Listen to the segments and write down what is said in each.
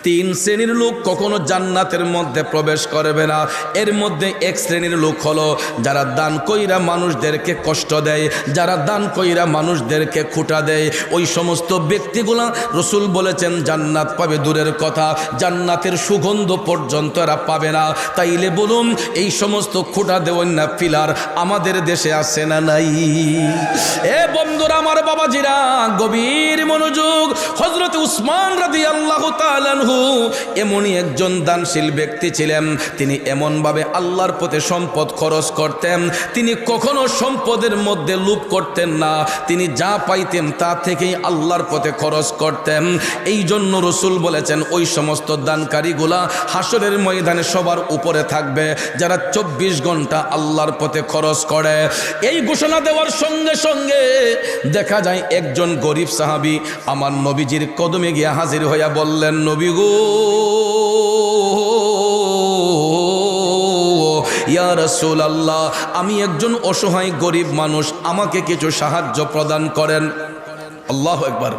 তিন শ্রেণীর লোক কখনো জান্নাতের মধ্যে প্রবেশ করবে না। এর মধ্যে এক শ্রেণীর লোক হলো যারা দান কইরা মানুষদেরকে কষ্ট দেয়, যারা দান কইরা মানুষদেরকে খুঁটা দেয়। ওই সমস্ত ব্যক্তিগুলা রসুল বলেছেন জান্নাত পাবে দূরের কথা, জান্নাতের সুগন্ধ পর্যন্ত এরা পাবে না। তাইলে বলুন এই সমস্ত খুঁটা দেওয়ার না পিলার আমাদের দেশে আছে না নাই? এ বন্ধুরা আমার, বাবাজিরা, গভীর মনোযোগ। হযরত উসমান রাদিয়াল্লাহু তাআলা আনহু এমনই একজন দানশীল ব্যক্তি ছিলেন। তিনি এমনভাবে আল্লাহর পথে সম্পদ খরচ করতেন, তিনি কখনো সম্পদের মধ্যে লোভ করতেন না। তিনি যা পাইতেন তা থেকেই আল্লাহর পথে খরচ করতেন। এই জন্য রসুল বলেছেন ওই সমস্ত দানকারীগুলা হাসরের ময়দানে সবার উপরে থাকবে যারা 24 ঘন্টা আল্লাহর পথে খরচ করে। এই ঘোষণা দেওয়ার সঙ্গে সঙ্গে দেখা যায় একজন গরিব সাহাবী আমার নবীজির কদমে গিয়ে হাজির হইয়া বললেন, নবী গো, ইয়া রাসূলুল্লাহ, আমি একজন অসহায় গরিব মানুষ, আমাকে কিছু সাহায্য প্রদান করেন। আল্লাহু আকবার।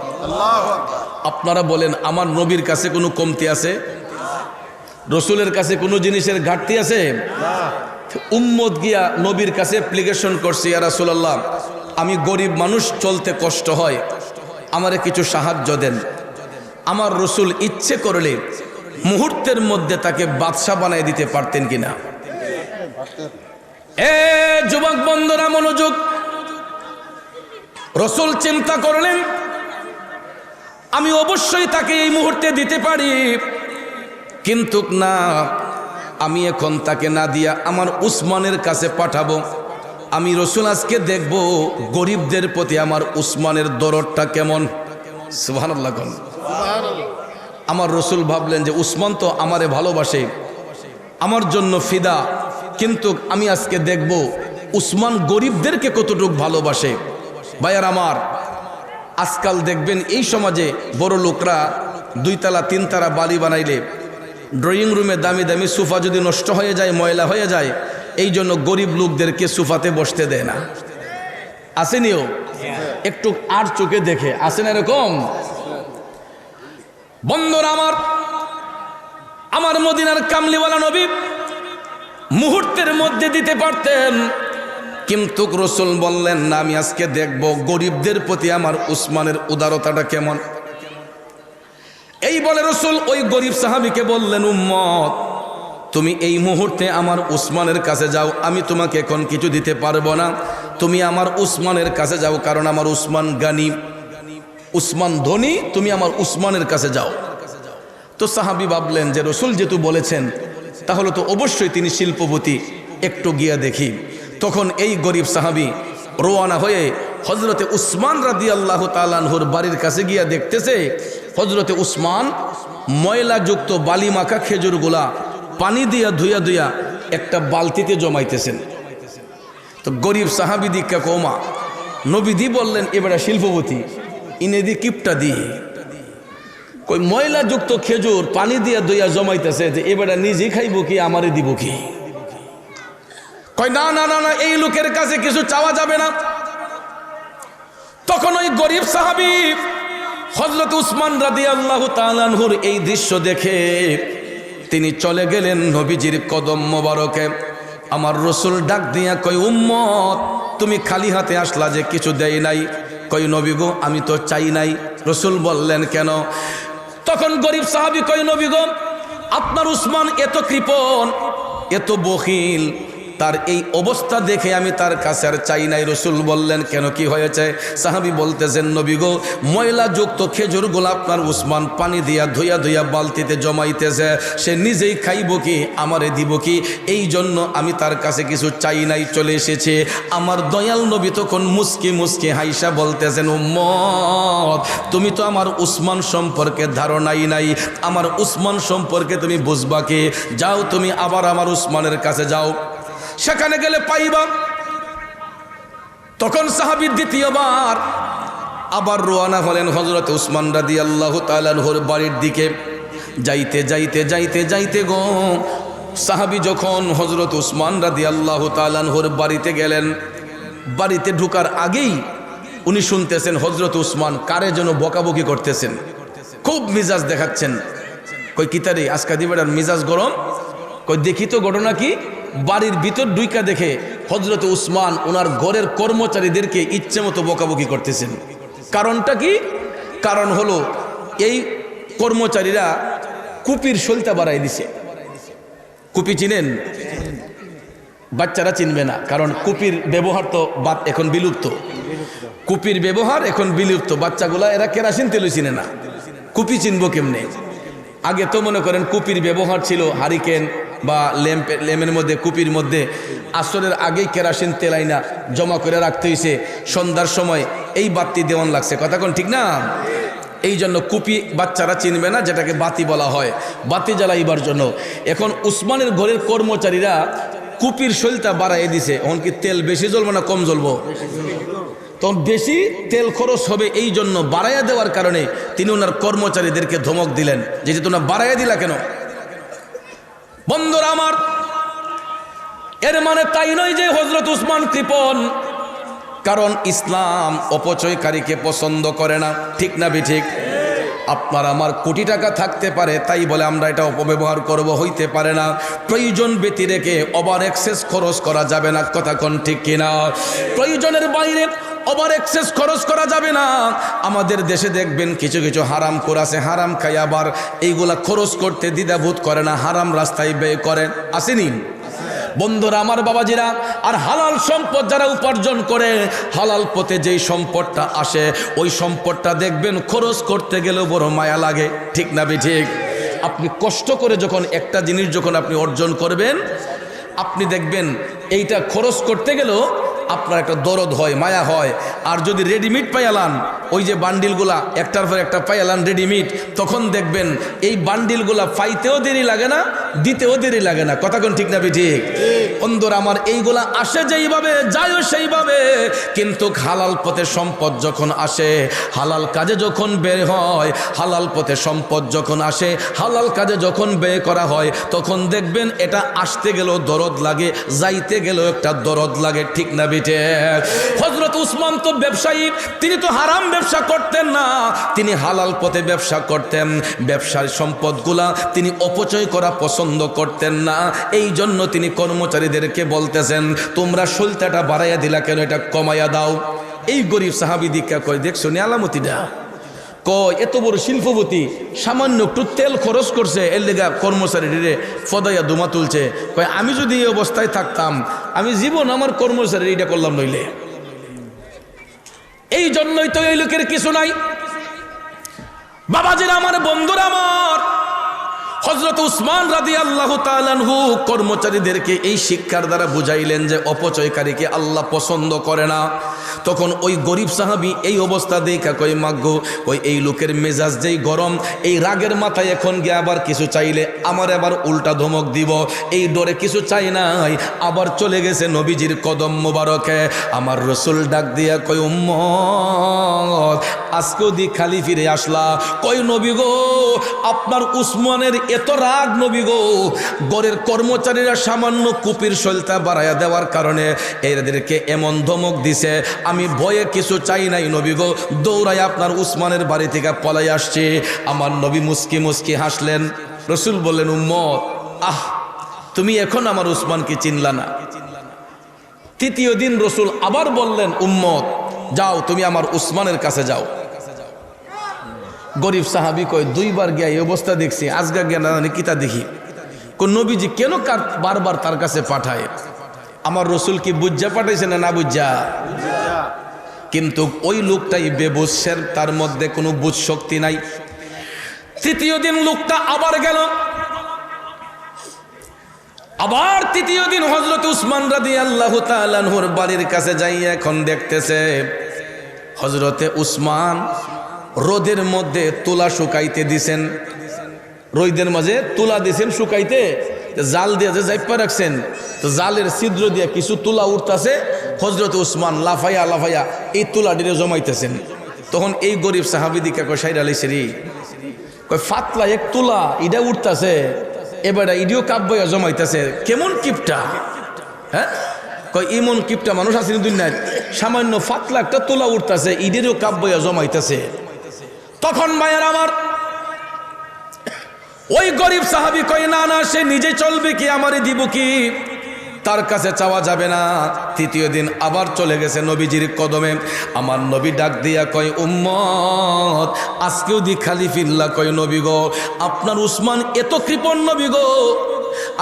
আপনারা বলেন আমার নবীর কাছে কোনো কমতি আছে? রসুলের কাছে কোনো জিনিসের ঘাটতি আছে? উম্মত গিয়া নবীর কাছে অ্যাপ্লিকেশন করছে, ইয়া রাসূলুল্লাহ, আমি গরিব মানুষ, চলতে কষ্ট হয়, আমারে কিছু সাহায্য দেন। আমার রসুল ইচ্ছে করলে মুহূর্তের মধ্যে তাকে বাদশা বানায় দিতে পারতেন কিনা? এ যুবক বন্ধুরা মনোযোগ। রসুল চিন্তা করলেন আমি অবশ্যই তাকে এই মুহূর্তে দিতে পারি, কিন্তু না, আমি এখন তাকে না দিয়া আমার উসমানের কাছে পাঠাবো। আমি রসুল আজকে দেখব গরিবদের প্রতি আমার উসমানের দরদটা কেমন। সুবহানাল্লাহ। আমার রসুল ভাবলেন যে উসমান তো আমারে ভালোবাসে, আমার জন্য ফিদা, কিন্তু আমি আজকে দেখব উসমান গরিবদেরকে কতটুকু ভালোবাসে। ভাইয়ার আমার, আজকাল দেখবেন এই সমাজে বড় লোকরা 2 তলা 3 তলা বাড়ি বানাইলে ড্রয়িং রুমে দামি দামি সোফা যদি নষ্ট হয়ে যায়, ময়লা হয়ে যায়, এই জন্য গরিব লোকদেরকে সোফাতে বসতে দেয় না। আসেনিও একটু আর চোখে দেখে, আসেন এরকম? বন্ধুরা আমার, আমার মদিনার কামলিওয়ালা নবী মুহূর্তের মধ্যে দিতে পারতেন, কিন্তু রসুল বললেন না, আমি আজকে দেখব গরিবদের প্রতি আমার উসমানের উদারতাটা কেমন। এই বলে রসুল ওই গরিব সাহাবীকে বললেন, উম্মত, তুমি এই মুহূর্তে আমার উসমানের কাছে যাও, আমি তোমাকে এখন কিছু দিতে পারবো না, তুমি আমার উসমানের কাছে যাও, কারণ আমার উসমান গানি, উসমান ধনী, তুমি আমার উসমানের কাছে যাও। তো সাহাবী ভাবলেন যে রসুল যেহেতু বলেছেন তাহলে তো অবশ্যই তিনি শিল্পপতি, একটু গিয়া দেখি। তখন এই গরিব সাহাবী রওনা হয়ে হযরতে উসমান রাদিয়াল্লাহু তাআলা আনহুর বাড়ির কাছে গিয়া দেখতেছে হযরতে উসমান ময়লাযুক্ত বালি মাখা খেজুরগুলা পানি দিয়া ধুইয়া ধুইয়া একটা বালতিতে জমাইতেছেন। তো গরিব সাহাবী দীক্ষা কৌমা নবীদি বললেন, এবারে শিল্পপতি, ইনেদি কিপটা দিয়ে কই ময়লাযুক্ত খেজুর পানি দিয়া ধুইয়া জমাইতেছে, যে এবারে নিজেই খাইব কি আমারে দিব কি? কয় না না না না, এই লোকের কাছে কিছু চাওয়া যাবে না। তখন ওই গরিব সাহাবী হযরত উসমান রাদিয়াল্লাহু তাআলা আনহুর এই দৃশ্য দেখে তিনি চলে গেলেন নবীজির কদম মোবারকে। আমার রসুল ডাক দিয়া কয়, উম্মত, তুমি খালি হাতে আসলা যে, কিছু দেয় নাই? কই নবী গো, আমি তো চাই নাই। রসুল বললেন কেন? তখন গরিব সাহাবী কয়, নবী গো, আপনার উসমান এত কৃপণ, এত বখিল, তার এই অবস্থা দেখে আমি তার কাছে আর চাই নাই। রসুল বললেন কেন, কি হয়েছে? সাহাবী বলতেছেন, নবী গো, ময়লাযুক্ত খেজুরগুলো আপনার উসমান পানি দিয়া ধুইয়া ধুইয়া বালতিতে জমাইতেছে, সে নিজেই খাইব কি আমারে দিব কি? এই জন্য আমি তার কাছে কিছু চাই নাই, চলে এসেছে। আমার দয়াল নবী তখন মুস্কি মুস্কি হাইসা বলতেছেন, উম্মত, তুমি তো আমার উসমান সম্পর্কে ধারণাই নাই, আমার উসমান সম্পর্কে তুমি বুঝবা কি? যাও তুমি আবার আমার উসমানের কাছে যাও, সেখানে গেলে পাইবা। তখন সাহাবী দ্বিতীয়বার আবার রওনা হলেন হযরত উসমান রাদিয়াল্লাহু তাআলা আনহুর বাড়ির দিকে। যাইতে যাইতে যাইতে যাইতে গো সাহাবী যখন হযরত উসমান রাদিয়াল্লাহু তাআলা আনহুর বাড়িতে গেলেন, বাড়িতে ঢোকার আগেই উনি শুনতেছেন হযরত উসমান কারে যেন বকাবকি করতেছেন, খুব মিজাজ দেখাচ্ছেন। কই কিতারে আজকা দিবেটার মিজাজ গরম, কই দেখি তো ঘটনা কি। বাড়ির ভিতর ডুইকা দেখে হযরত উসমান ওনার ঘরের কর্মচারীদেরকে ইচ্ছে মতো বকাবকি করতেছেন। কারণটা কি? কারণ হলো এই কর্মচারীরা কুপির সলতা বাড়াই দিছে। কুপি চিনেন? বাচ্চারা চিনবে না, কারণ কুপির ব্যবহার তো এখন বিলুপ্ত। কুপির ব্যবহার এখন বিলুপ্ত। বাচ্চাগুলা এরা কেরাসিন তেলও চিনে না, কুপি চিনবো কেমনে? আগে তো মনে করেন কুপির ব্যবহার ছিল হারিকেন বা ল্যাম্পের মধ্যে, কুপির মধ্যে আসরের আগেই কেরাসিন তেল আইনা জমা করে রাখতে হয়েছে। সন্ধ্যার সময় এই বাতি দেওয়ান লাগছে, কথা কোন ঠিক না? এই জন্য কুপি বাচ্চারা চিনবে না, যেটাকে বাতি বলা হয়, বাতি জ্বালাইবার জন্য। এখন উসমানের ঘরের কর্মচারীরা কুপির সলতা বাড়াই দিছে। এখন কি তেল বেশি জ্বলবো না কম জ্বলবো? তখন বেশি তেল খরচ হবে, এই জন্য বাড়াইয়া দেওয়ার কারণে তিনি ওনার কর্মচারীদেরকে ধমক দিলেন যে তোমরা বাড়াইয়া দিলা কেন? বন্ধুরা আমার, এর মানে তাই নয় যে হযরত উসমান কৃপণ, কারণ ইসলাম অপচয়কারীকে পছন্দ করে না, ঠিক না ঠিক? আপনার আমার কোটি টাকা থাকতে পারে, তাই বলে আমরা এটা অপব্যবহার করব, হইতে পারে না। প্রয়োজন ব্যতি রেখে ওভার এক্সেস খরচ করা যাবে না, কথা কোন ঠিক কিনা? প্রয়োজনের বাইরে ওভার এক্সেস খরচ করা যাবে না। আমাদের দেশে দেখবেন কিছু কিছু হারাম আছে, হারাম খাই আবার এইগুলা খরচ করতে দ্বিধাবোধ করে না, হারাম রাস্তায় ব্যয় করে, আসেনি? বন্ধুরা আমার, বাবাজিরা, আর হালাল সম্পদ যারা উপার্জন করে, হালাল পথে যেই সম্পদটা আসে, ওই সম্পদটা দেখবেন খরচ করতে গেলেও বড় মায়া লাগে, ঠিক না ঠিক? আপনি কষ্ট করে যখন একটা জিনিস যখন আপনি অর্জন করবেন, আপনি দেখবেন এইটা খরচ করতে গেলেও আপনার একটা দরদ হয়, মায়া হয়। আর যদি রেডিমেড পাইয়ালান, ওই যে বান্ডিলগুলা একটার পর একটা পাইয়ালান রেডিমেড, তখন দেখবেন এই বান্ডিলগুলা পাইতেও দেরি লাগে না, দিতেও দেরি লাগে না, কথা কোন ঠিক না ঠিক? বন্ধুরা আমার, এইগুলা আসে যেইভাবে, যায়ও সেইভাবে। কিন্তু হালাল পথে সম্পদ যখন আসে, হালাল কাজে যখন বের হয়, হালাল পথে সম্পদ যখন আসে, হালাল কাজে যখন ব্যয় করা হয়, তখন দেখবেন এটা আসতে গেলেও দরদ লাগে, যাইতে গেলেও একটা দরদ লাগে, ঠিক না? হযরত উসমান তো ব্যবসায়ী, তিনি তো হারাম ব্যবসা করতেন না, তিনি হালাল পথে ব্যবসা করতেন। ব্যবসার সম্পদগুলা তিনি অপচয় করা পছন্দ করতেন না, এই জন্য তিনি কর্মচারীদেরকে বলতেছেন, তোমরা সলতাটা বাড়াইয়া দিলা কেন, এটা কমাইয়া দাও। এই গরিব সাহাবী দীক্ষা কয়, দেখছো নি আলামতিটা? কয় এত বড় শিল্পপতি সামান্য একটু তেল খরচ করছে, এর লেগা কর্মচারীরে ফদাইয়া দুমা তুলছে। কয় আমি যদি এই অবস্থায় থাকতাম, আমি জীবন আমার কর্মচারী এটা করলাম নইলে। এই জন্যই তো এই লোকের কিছু নাই। বাবাজিরা আমার, বন্ধুরা আমার, হযরত উসমান রাদিয়াল্লাহু তাআলা আনহু কর্মচারীদেরকে এই শিক্ষার দ্বারা বুঝাইলেন যে অপচয়কারীকে আল্লাহ পছন্দ করে না। তখন ওই গরিব সাহাবী এই অবস্থা দেখা কই, মাগো, ওই এই লোকের মেজাজ যেই গরম, এই রাগের মাথায় এখন গিয়ে আবার কিছু চাইলে আমার আবার উল্টা ধমক দিব, এই ডরে কিছু চাই নাই, আবার চলে গেছে নবীজির কদম মোবারকে। আমার রাসূল ডাক দিয়া কই, উম্মত আজকেও দি খালি ফিরে আসলা? কই নবী গো, আপনার উসমানের এত রাগ নবী গো, ঘরের কর্মচারীরা সামান্য কুপির সলতা বাড়াইয়া দেওয়ার কারণে এদেরকে এমন ধমক দিছে, আমি ভয়ে কিছু চাই নাই নবী গো, দৌড়াই আপনার উসমানের বাড়ি থেকে পলাই আসছে। আমার নবী মুস্কি মুস্কি হাসলেন। রাসূল বললেন, উম্মত, আহ, তুমি এখন আমার উসমানকে চিনলা না। তৃতীয় দিন রাসূল আবার বললেন, উম্মত যাও, তুমি আমার উসমানের কাছে যাও। গরিব সাহাবী কয়, দুইবার গিয়া এই অবস্থা দেখছি, আজগা গিয়া না জানি কিতা দেখি। কোন নবীজি কেন বারবার তার কাছে পাঠায়? আমার রাসূল কি বুঝা পাঠাইছে না বুঝা? কিন্তু ওই লোকটাই বেবুঝের, তার মধ্যে কোনো বুঝ শক্তি নাই। তৃতীয় দিন লোকটা আবার গেল, আবার তৃতীয় দিন হযরত উসমান রাদিয়াল্লাহু তাআলা আনহুর বাড়ির কাছে যাইয়া এখন দেখতেছে হযরতে উসমান রোদের মধ্যে তুলা শুকাইতে দিছেন, রোদের মাঝে তুলা দিছেন শুকাইতে, জাল দিয়ে যে জাইপা রাখছেন, তো জালের ছিদ্র দিয়ে কিছু তুলা উঠতেছে, হযরত উসমান লাফাইয়া লাফাইয়া এই তুলাটিরে জমাইতেছেন। তখন এই গরিব সাহাবী দিকে কয়, সাইরা লাইছে রে, কয় ফাতলা এক তুলা ইডা উঠতেছে, এবারে ইডিও কাব্যয়া জমাইতেছে, কেমন কিপটা? হ্যাঁ, কয় ইমন কিপটা মানুষ আছে দুনিয়ায়, সামান্য ফাতলা একটা তুলা উঠতেছে, ইডেরও কাব্যয়া জমাইতেছে। তখন ভাইয়ের আমার, ওই গরিব সাহাবী কয় না না, সে নিজে চলবে কি, আমারে দিব কি, তার কাছে চাওয়া যাবে না। তৃতীয় দিন আবার চলে গেছে নবীজির কদমে। আমার নবী ডাক দিয়া কয় উম্মত আজকেও দি খালি ফিল্লা, কয় নবী গো আপনার উসমান এত কৃপণ নবী গো,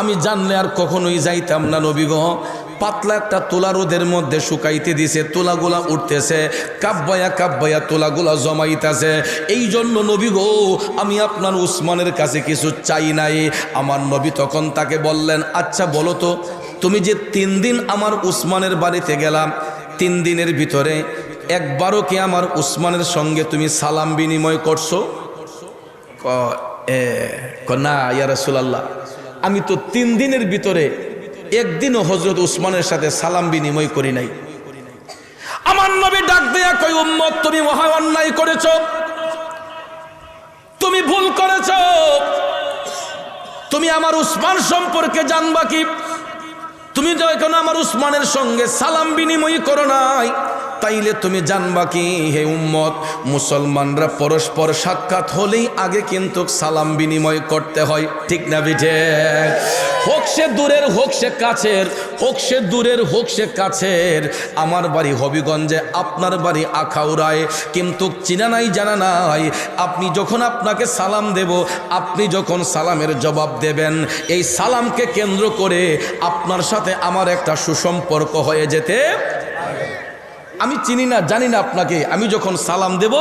আমি জানলে আর কখনোই যাইতাম না নবী গো। পাতলা একটা তুলা রোদের মধ্যে শুকাইতে দিছে, তুলাগুলা উঠতেছে, কাব্বায়া কাব্বায়া তুলাগুলা জমাইতেছে। এই জন্য নবী গো আমি আপনার উসমানের কাছে কিছু চাই নাই। আমার নবী তখন তাকে বললেন আচ্ছা বলো তো, তুমি যে 3 দিন আমার উসমানের বাড়িতে গেলাম, 3 দিনের ভিতরে একবারও কি আমার উসমানের সঙ্গে তুমি সালাম বিনিময় করছো? না ইয়া রাসূলুল্লাহ, আমি তো 3 দিনের ভিতরে একদিনও হযরত উসমানের সাথে সালাম বিনিময় করি নাই। আমার নবী ডাক দেয়া কই উম্মত তুমি মহা অন্যায় করেছো, তুমি ভুল করেছো। তুমি আমার উসমান সম্পর্কে জানবা কি? তুমি যখন আমার উসমানের সঙ্গে সালাম বিনিময় করো নাই, তাইলে তুমি জানবা কি হে উম্মত, মুসলমানরা পরস্পর সাক্ষাৎ হলেই আগে কিন্তু সালাম বিনিময় করতে হয়, ঠিক না বিঠে? হোক সে দূরের হোক সে কাছের, হোক সে দূরের হোক সে কাছের। আমার বাড়ি হবিগঞ্জে, আপনার বাড়ি আখাউড়ায়, কিন্তু চিনা নাই জানা নাই। আপনি যখন আপনাকে সালাম দেব, আপনি যখন সালামের জবাব দেবেন, এই সালামকে কেন্দ্র করে আপনার সাথে আমার একটা সুসম্পর্ক হয়ে যেতে। আমি চিনি না জানি না আপনাকে, আমি যখন সালাম দেব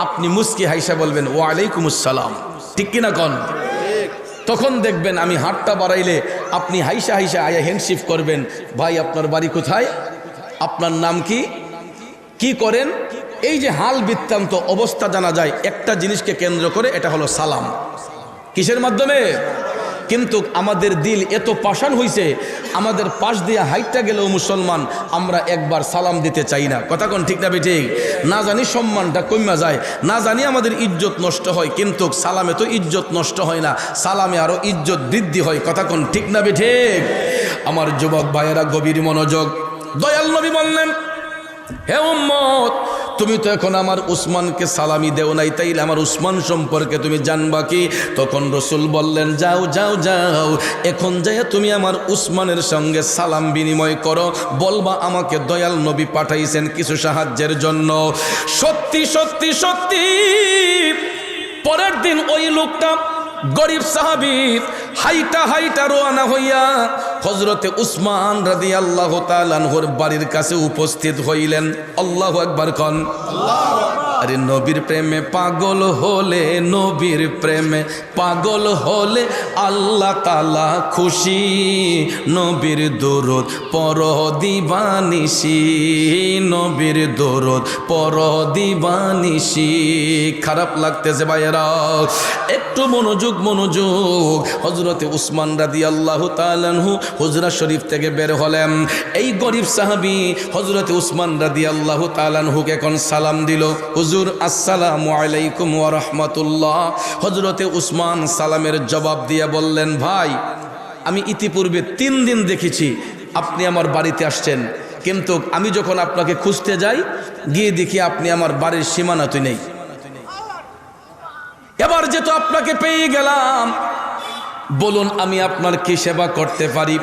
আপনি মুস্কি হাইসা বলবেন ওয়ালাইকুম আসসালাম, ঠিক কিনা কন? তখন দেখবেন আমি হাতটা বাড়াইলে আপনি হাইসা হাইসা আয়া হ্যান্ডশিপ করবেন, ভাই আপনার বাড়ি কোথায়, আপনার নাম কি, কি করেন। এই যে হাল বৃত্তান্ত অবস্থা জানা যায় একটা জিনিসকে কেন্দ্র করে, এটা হলো সালাম। কিসের মাধ্যমে? কিন্তু আমাদের দিল এত পাষাণ হইছে, আমাদের পাশ দিয়ে হাইটটা গেলেও মুসলমান আমরা একবার সালাম দিতে চাই না। কথা কোন ঠিক না বেঠিক? না জানি সম্মানটা কমা যায়, না জানি আমাদের ইজ্জত নষ্ট হয়, কিন্তু সালামে তো ইজ্জত নষ্ট হয় না, সালামে আরো ইজ্জত বৃদ্ধি হয়। কথা কোন ঠিক না বেঠিক? আমার যুবক ভাইয়েরা গভীর মনোযোগ। দয়াল নবী বললেন হে উম্মত তুমি তো এখন আমার উসমানকে সালামি দেও নাই, তাইলে আমার উসমান সম্পর্কে তুমি জানবা কি? তখন রসুল বললেন যাও যাও যাও, এখন যাইয়া তুমি আমার উসমানের সঙ্গে সালাম বিনিময় করো, বলবা আমাকে দয়াল নবী পাঠাইছেন কিছু সাহায্যের জন্য। সত্যি সত্যি সত্যি পরের দিন ওই লোকটা গরিব সাহাবী হাইটা হাইটা রওনা হইয়া হযরতে উসমান রাদিয়াল্লাহু তাআলা আনহুর বাড়ির কাছে উপস্থিত হইলেন। আল্লাহু আকবার কোন। আরে নবীর প্রেমে পাগল হলে, নবীর প্রেমে পাগল হলে আল্লাহ তাআলা খুশি, নবীর দরুদ পড়ো দিবানিশি, নবীর দরুদ পড়ো দিবানিশি। খারাপ লাগতেছে ভাইয়েরা, একটু মনোযোগ মনোযোগ। হযরতে উসমান রাদিয়াল্লাহু তাআলা আনহু হুজরা শরীফ থেকে বের হলেন। এই গরিব সাহাবী হযরতে উসমান রাদিয়াল্লাহু তাআলা আনহুকে কোন সালাম দিল, হুজুর আসসালামু আলাইকুম ওয়া রাহমাতুল্লাহ। হযরতে উসমান সালামের জবাব দিয়ে বললেন ভাই আমি ইতিপূর্বে 3 দিন দেখেছি আপনি আমার বাড়িতে আসছেন, কিন্তু আমি যখন আপনাকে খুঁজতে যাই গিয়ে দেখি আপনি আমার বাড়ির সীমানাতেই নেই। এবার যেহেতু আপনাকে পেয়ে গেলাম, বলুন আমি আপনার কি সেবা করতে পারি?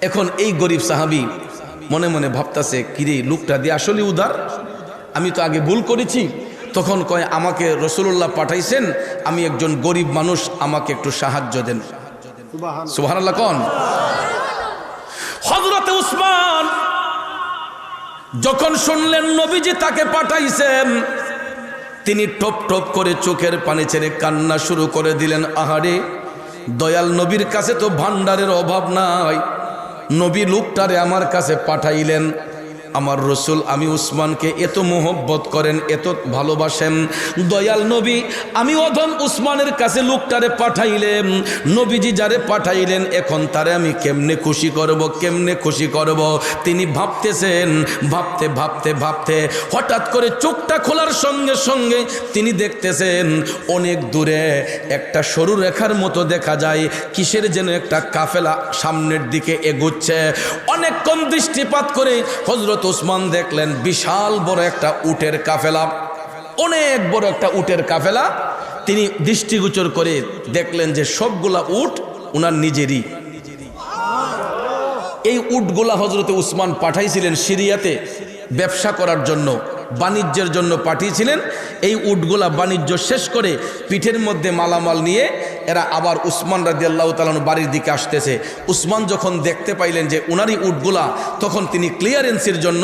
এখন এই গরিব সাহাবী মনে মনে ভাবতাছে কিরে লোকটা দিয়ে আসলে উদার, আমি তো আগে ভুল করেছি। তখন কয় আমাকে রাসূলুল্লাহ পাঠাইছেন, আমি একজন গরিব মানুষ, আমাকে একটু সাহায্য দেন। সুবহানাল্লাহ কোন। হযরতে উসমান যখন শুনলেন নবীজি তাকে পাঠাইছেন, তিনি টপ টপ করে চোখের পানি ছেড়ে কান্না শুরু করে দিলেন। আহারে দয়াল নবীর কাছে তো ভান্ডারের অভাব নাই, নবী লোকটারে আমার কাছে পাঠাইলেন। আমার রসুল আমি উসমানকে এত মোহব্বত করেন, এত ভালোবাসেন, দয়াল নবী আমি অধম উসমানের কাছে লোকটারে পাঠাইলেন, নবীজি যারে পাঠাইলেন এখন তারে আমি কেমনে খুশি করব, কেমনে খুশি করব। তিনি ভাবতেছেন, ভাবতে ভাবতে ভাবতে হঠাৎ করে চোখটা খোলার সঙ্গে সঙ্গে তিনি দেখতেছেন অনেক দূরে একটা সরু রেখার মতো দেখা যায়, কিসের যেন একটা কাফেলা সামনের দিকে এগুচ্ছে। অনেকক্ষণ দৃষ্টিপাত করে হযরত উসমান দেখলেন বিশাল বড় একটা উটের কাফেলা, অনেক বড় একটা উটের কাফেলা তিনি দৃষ্টিগোচর করে দেখলেন যে সবগুলা উট উনার নিজেরই। এই উটগুলা হজরতে উসমান পাঠাইছিলেন সিরিয়াতে ব্যবসা করার জন্য, বাণিজ্যের জন্য পাঠিয়েছিলেন। এই উটগুলা বাণিজ্য শেষ করে পিঠের মধ্যে মালামাল নিয়ে এরা আবার উসমান রাদিয়াল্লাহু তাআলা আনহু বাড়ির দিকে আসতেছে। উসমান যখন দেখতে পাইলেন যে উনারই উটগুলা, তখন তিনি ক্লিয়ারেন্সের জন্য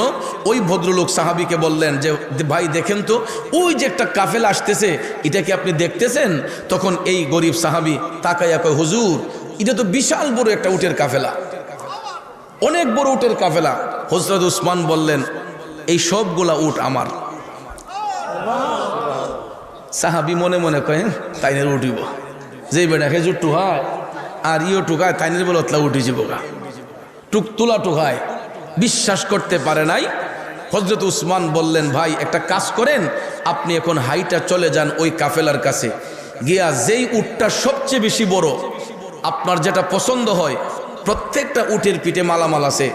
ওই ভদ্রলোক সাহাবিকে বললেন যে ভাই দেখেন তো, ওই যে একটা কাফেলা আসতেছে, এটা কি আপনি দেখতেছেন? তখন এই গরিব সাহাবি তাকাইয়া কয়, হুজুর এটা তো বিশাল বড় একটা উটের কাফেলা, অনেক বড় উটের কাফেলা। হযরত উসমান বললেন, এই সবগুলা উট আমার। সাহাবি মনে মনে কয়, তাইনের উঠিব, যেই বেটা খেজুর টুহায় আর ইও টুকায়, তাইনের বলে অতলা উঠি যাব গা, তুলা টুকায়। বিশ্বাস করতে পারে নাই। হযরত উসমান বললেন, ভাই একটা কাজ করেন, আপনি এখন হাইটা চলে যান ওই কাফেলার কাছে গিয়া, যেই উটটা সবচেয়ে বেশি বড়, আপনার যেটা পছন্দ হয়, প্রত্যেকটা উটের পিঠে মালামাল আছে,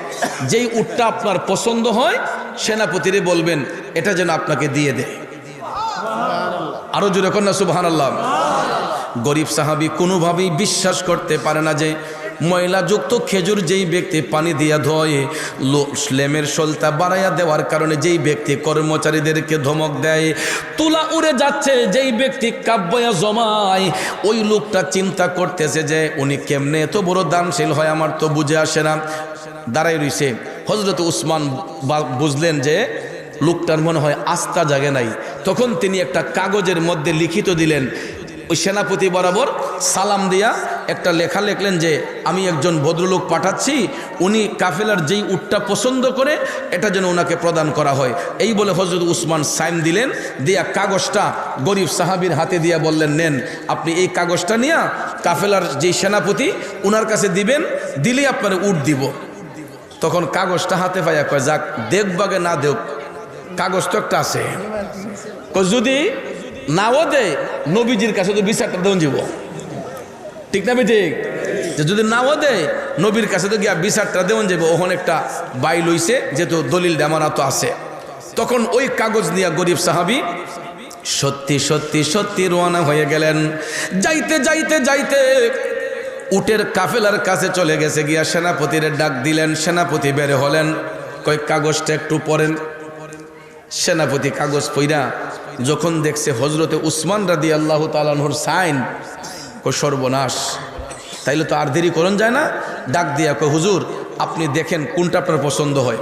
যেই উটটা আপনার পছন্দ হয় সেনাপতিরে বলবেন এটা যেন আপনাকে দিয়ে দেয়। আরো জোরে কন্যা সুবহানাল্লাহ। গরিব সাহাবি কোনোভাবেই বিশ্বাস করতে পারে না যে ময়লাযুক্ত খেজুর যেই ব্যক্তি পানি দিয়া ধোয়, লেমের সলতা বাড়াইয়া দেওয়ার কারণে যেই ব্যক্তি কর্মচারীদেরকে ধমক দেয়, তুলা উড়ে যাচ্ছে যেই ব্যক্তি কাব্যয়া জমায়, ওই লোকটা চিন্তা করতেছে যে উনি কেমনে এত বড় দানশীল হয়, আমার তো বুঝে আসে না। দাঁড়াই রইছে। হযরত উসমান বুঝলেন যে লোকটার মনে হয় আস্থা জাগে নাই। তখন তিনি একটা কাগজের মধ্যে লিখিত দিলেন, ওই সেনাপতি বরাবর সালাম দিয়া একটা লেখা লিখলেন যে আমি একজন ভদ্রলোক পাঠাচ্ছি, উনি কাফেলার যেই উটটা পছন্দ করে এটা যেন ওনাকে প্রদান করা হয়। এই বলে হযরত উসমান সাইন দিলেন, দিয়া কাগজটা গরিব সাহাবীর হাতে দিয়া বললেন, নেন, আপনি এই কাগজটা নিয়ে কাফেলার যেই সেনাপতি ওনার কাছে দিবেন, দিলেই আপনার উট দিব। তখন কাগজটা হাতে পাইয়া কয়, যাক দেখবাগে না দেখ, কাগজ তো একটা আছে, যদি নাও দে নবীজির কাছে তো বিচারটা দেন যাব, ঠিক না? ঠিক, যে যদি নাও দে নবীর কাছে তো গিয়া বিচারটা দেন যাব। ওখানে একটা বাই লইছে, যেহেতু দলিল ডামানা তো আছে। তখন ওই কাগজ নিয়ে গরিব সাহাবি সত্যি সত্যি সত্যি রওনা হয়ে গেলেন। যাইতে যাইতে যাইতে উটের কাফেলার কাছে চলে গেছে, গিয়া সেনাপতির ডাক দিলেন। সেনাপতি বের হলেন, কয় কাগজটা একটু পড়েন। সেনাপতি কাগজ পইরা যখন দেখছে হযরতে উসমান রাদিয়াল্লাহু তাআলা আনহুর সাইন, কয় সর্বনাশ, তাইলে তো আর দেরি করন যায় না। ডাক দিয়া কয়, হুজুর আপনি দেখেন কোনটা আপনার পছন্দ হয়।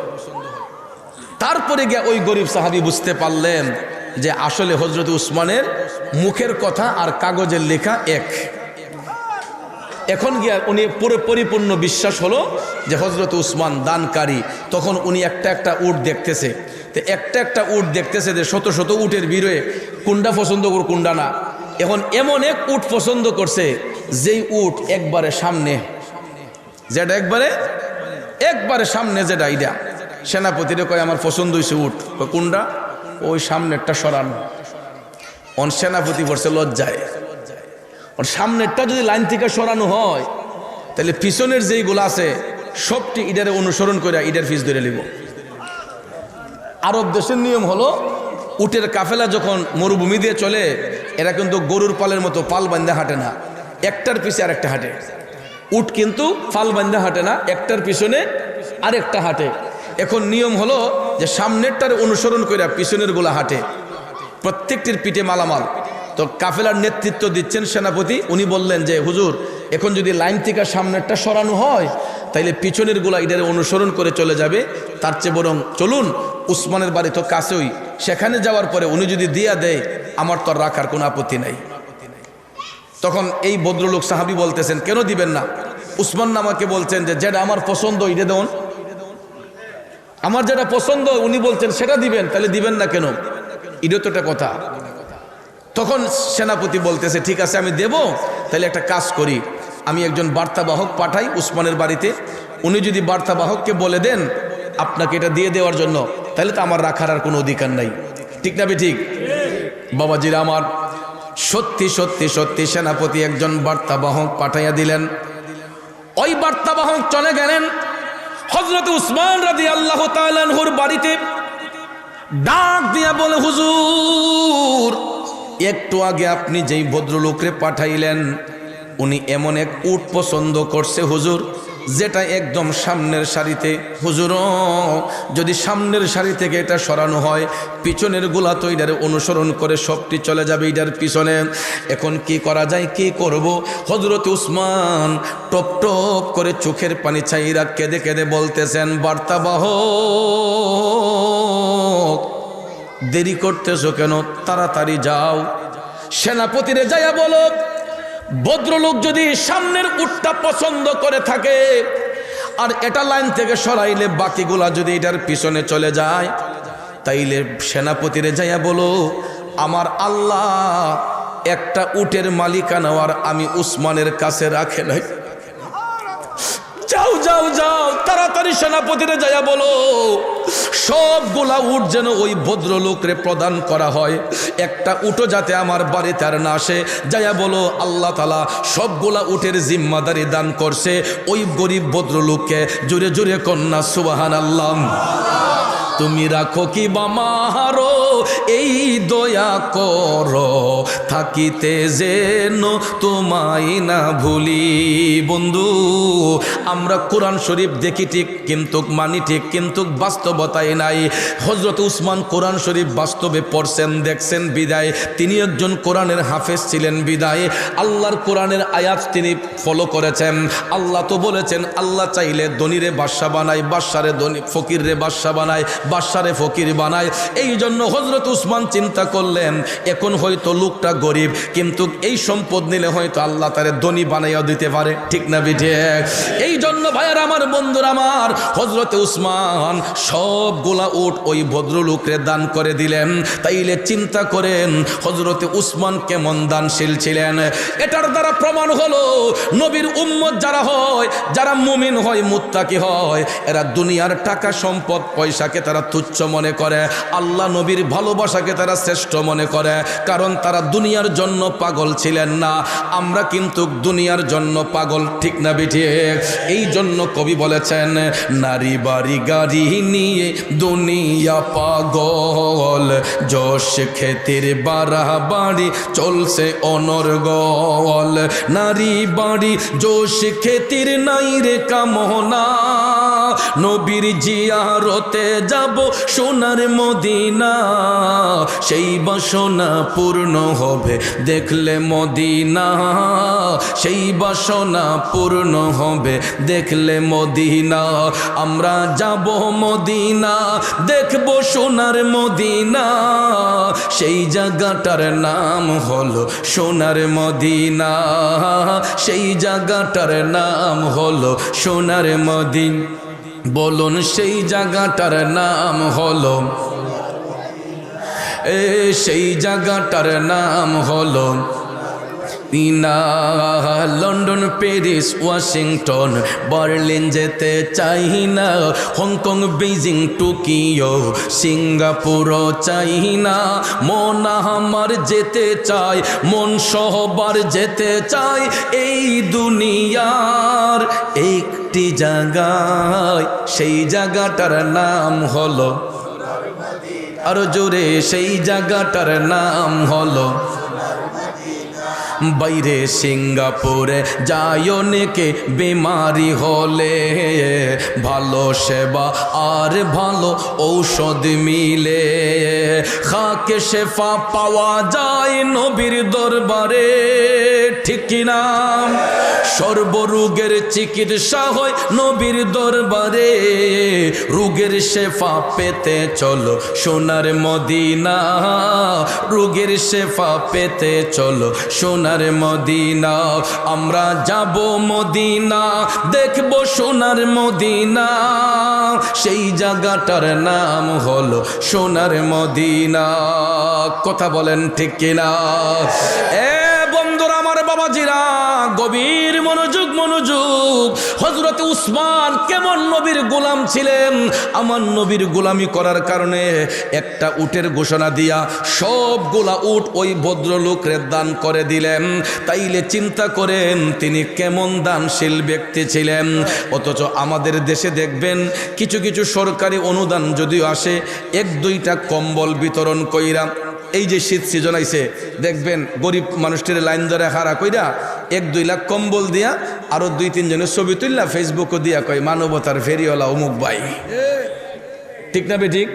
তারপরে গিয়া ওই গরিব সাহাবী বুঝতে পারলেন যে আসলে হযরতে উসমানের মুখের কথা আর কাগজের লেখা এক। এখন গিয়া উনি পুরো পরিপূর্ণ বিশ্বাস হলো যে হযরত উসমান দানকারী। তখন উনি একটা একটা উট দেখতেছে, তো একটা একটা উট দেখতেছে যে শত শত উটের ভিড়ে কোনটা পছন্দ কর কোনটা না। এখন এমন এক উট পছন্দ করছে যেই উট একবারে সামনে, যেটা একবারে সামনে, যেটা এইটা। সেনাপতিরে কয় আমার পছন্দ হয়েছে উট, কোনটা? ওই সামনেরটা সরানো। অন সেনাপতি পড়ছে লজ্জায়, ওর সামনেরটা যদি লাইন থেকে সরানো হয় তাহলে পিছনের যেইগুলো আছে সবটি ইডারে অনুসরণ করে ইডার ফিস ধরে নিব। আরব দেশের নিয়ম হলো উটের কাফেলা যখন মরুভূমি দিয়ে চলে, এরা কিন্তু গরুর পালের মতো পাল বান্ধা হাঁটে না, একটার পিছে আরেকটা হাঁটে। উট কিন্তু পাল বান্ধা হাঁটে না, একটার পিছনে আরেকটা হাঁটে। এখন নিয়ম হলো যে সামনেরটার অনুসরণ করে পিছনের গুলা হাঁটে, প্রত্যেকটির পিঠে মালামাল। তো কাফেলার নেতৃত্ব দিচ্ছেন সেনাপতি, উনি বললেন যে হুজুর এখন যদি লাইন থেকে সামনেরটা সরানো হয় তাইলে পিছনের গুলা এটারে অনুসরণ করে চলে যাবে, তার চেয়ে বরং চলুন উসমানের বাড়ি তো কাছেই, সেখানে যাওয়ার পরে উনি যদি দিয়া দেয় আমার তো রাখার কোনো আপত্তি নাই। তখন এই ভদ্রলোক সাহাবী বলতেছেন, কেন দিবেন না? উসমান আমাকে বলছেন যে যেটা আমার পছন্দ এটা দেন, আমার যেটা পছন্দ উনি বলছেন সেটা দিবেন, তাহলে দিবেন না কেন? এটা তো একটা কথা। তখন সেনাপতি বলতেছে, ঠিক আছে আমি দেব, তাহলে একটা কাজ করি, আমি একজন বার্তাবাহক পাঠাই উসমানের বাড়িতে, উনি যদি বার্তাবাহককে বলে দেন আপনাকে এটা দিয়ে দেওয়ার জন্য, তাহলে তো আমার রাখার আর কোনো অধিকার নাই, ঠিক না? ঠিক বাবাজিরা আমার, সত্যি সত্যি সত্যি সেনাপতি একজন বার্তাবাহক পাঠাইয়া দিলেন। ওই বার্তাবাহক চলে গেলেন হযরত উসমান রাদিয়াল্লাহু তাআলা আনহুর বাড়িতে। ডাক দিয়া বলে, হুজুর একটু আগে আপনি যেই ভদ্রলোকরে পাঠাইলেন উনি এমন এক উট পছন্দ করছে হুজুর, যেটা একদম সামনের সারিতে। হুজুর যদি সামনের সারি থেকে এটা সরানো হয়, পিছনের গুলা তো এটার অনুসরণ করে সবটি চলে যাবে এটার পিছনে। এখন কি করা যায়, কি করব? হযরত উসমান টপ টপ করে চোখের পানি ছাইরা কেঁদে কেঁদে বলতেছেন, বার্তাবাহক দেরি করতেছো কেন? তাড়াতাড়ি যাও, সেনাপতিরে যাইয়া বলো ভদ্রলোক যদি সামনের উটটা পছন্দ করে থাকে আর এটা লাইন থেকে সরাইলে বাকিগুলা যদি এটার পিছনে চলে যায়, তাইলে সেনাপতিরে যাইয়া বলো আমার আল্লাহ একটা উটের মালিকানা আর আমি উসমানের কাছে রাখে নাই। যাও যাও যাও, তাড়াতাড়ি সেনাপতিরে যাইয়া বলো সবগুলা উট যেন ওই ভদ্রলোকরে প্রদান করা হয়, একটা উটও যাতে আমার বাড়িতে আর না আসে। যাইয়া বলো আল্লাহ তাআলা সবগুলা উটের জিম্মাদারি দান করছে ওই গরিব ভদ্রলোককে। জোরে জোরে কন্যা সুবহানাল্লাহ। তুমি রাখো কি বামারো এই দয়া করো, থাকিতে যেন তোমায় না ভুলি। বন্ধু, আমরা কোরআন শরীফ দেখি ঠিক কিন্তু মানি ঠিক, কিন্তু বাস্তবতায় নাই। হযরত উসমান কোরআন শরীফ বাস্তবে পড়ছেন দেখছেন বিদায়, তিনি একজন কোরআনের হাফেজ ছিলেন বিদায় আল্লাহর কোরআনের আয়াত তিনি ফলো করেছেন। আল্লাহ তো বলেছেন আল্লাহ চাইলে ধনীরে বাদশা বানায়, বাদশারে ধনী, ফকিরে বাদশা বানায়, বাদশারে ফকির বানায়। এই জন্য হযরত উসমান চিন্তা করলেন এখন হয়তো লোকটা গরিব, কিন্তু এই সম্পদ নিলে হয়তো আল্লাহ তারে ধনী বানাইয়া দিতে পারে, ঠিক না বিঠে? এই জন্য ভাইয়ার আমার, বন্ধুরা আমার, হযরত উসমান সবগুলা উট ওই ভদ্রলোকরে দান করে দিলেন। তাইলে চিন্তা করেন হযরত উসমান কেমন দানশীল ছিলেন। এটার দ্বারা প্রমাণ হলো নবীর উম্মত যারা হয়, যারা মুমিন হয়, মুত্তাকি হয়, এরা দুনিয়ার টাকা সম্পদ পয়সাকে তারা তুচ্ছ মনে করে, আল্লাহ নবীর ভালোবাসাকে তারা শ্রেষ্ঠ মনে করে, কারণ তারা দুনিয়ার জন্য পাগল ছিলেন না। আমরা কিন্তু দুনিয়ার জন্য পাগল, ঠিক না বিঠে? এই জন্য কবি বলেছেন নারী বাড়ি গাড়ি নিয়ে দুনিয়া পাগল, যশ খ্যাতির বাড়াবাড়ি চলছে অনর্গল। নারী বাড়ি যশ খ্যাতির নাই রে কামনা, নবীর জিয়ারতে যাব সোনার মদিনা, সেই বাসনা পূর্ণ হবে দেখলে মদিনা, সেই বাসনা পূর্ণ হবে দেখলে মদিনা। আমরা যাব মদিনা, দেখব সোনার মদিনা, সেই জায়গাটার নাম হলো সোনার মদিনা, সেই জায়গাটার নাম হলো সোনার মদিনা। বলুন সেই জায়গাটার নাম হলো, সেই জায়গাটার নাম হলো লন্ডন, প্যারিস, ওয়াশিংটন, বার্লিন যেতে চাই না, হংকং, বেইজিং, টোকিও, সিঙ্গাপুর চাই না। মন আমার যেতে চাই, মন সহবার যেতে চাই এই দুনিয়ার একটি জায়গায়, সেই জায়গাটার নাম হলো, আরো জোরে, সেই জায়গাটার নাম হলো। বাইরে সিঙ্গাপুরে যায় অনেকে বেমারি হলে, ভালো সেবা আর ভালো ঔষধ মিলে, খাকে শেফা পাওয়া যায় নবীর দরবারে, ঠিক কিনা? সর্বরোগের চিকিৎসা হয় নবীর দরবারে, রোগের শেফা পেতে চলো সোনার মদিনা, রোগের শেফা পেতে চলো সোনার মদিনা। আমরা যাব মদিনা, দেখব সোনার মদিনা, সেই জায়গাটার নাম হলো সোনার মদিনা। কথা বলেন ঠিক কিনা? বন্ধুরা আমার, বাবাজিরা, গভীর মনোযোগ মনোযোগ। হযরত উসমান কেমন নবীর গোলাম ছিলেন। আমার নবীর গোলামি করার কারণে একটা উটের ঘোষণা দিয়া সবগুলা উট ওই ভদ্রলোকরে দান করে দিলেন। তাইলে চিন্তা করেন তিনি কেমন দানশীল ব্যক্তি ছিলেন। অথচ আমাদের দেশে দেখবেন কিছু কিছু সরকারি অনুদান যদিও আসে, 1-2টা কম্বল বিতরণ কইরা এই যে শীত সিজন আইছে দেখবেন গরিব মানুষটির লাইন ধরে হারা কইরা 1-2 লাখ কম্বল দিয়া আরো 2-3 জনের ছবি তুললা ফেসবুকও দিয়া কয় মানবতার ফেরিওয়ালা অমুক ভাই। ঠিক না ঠিক?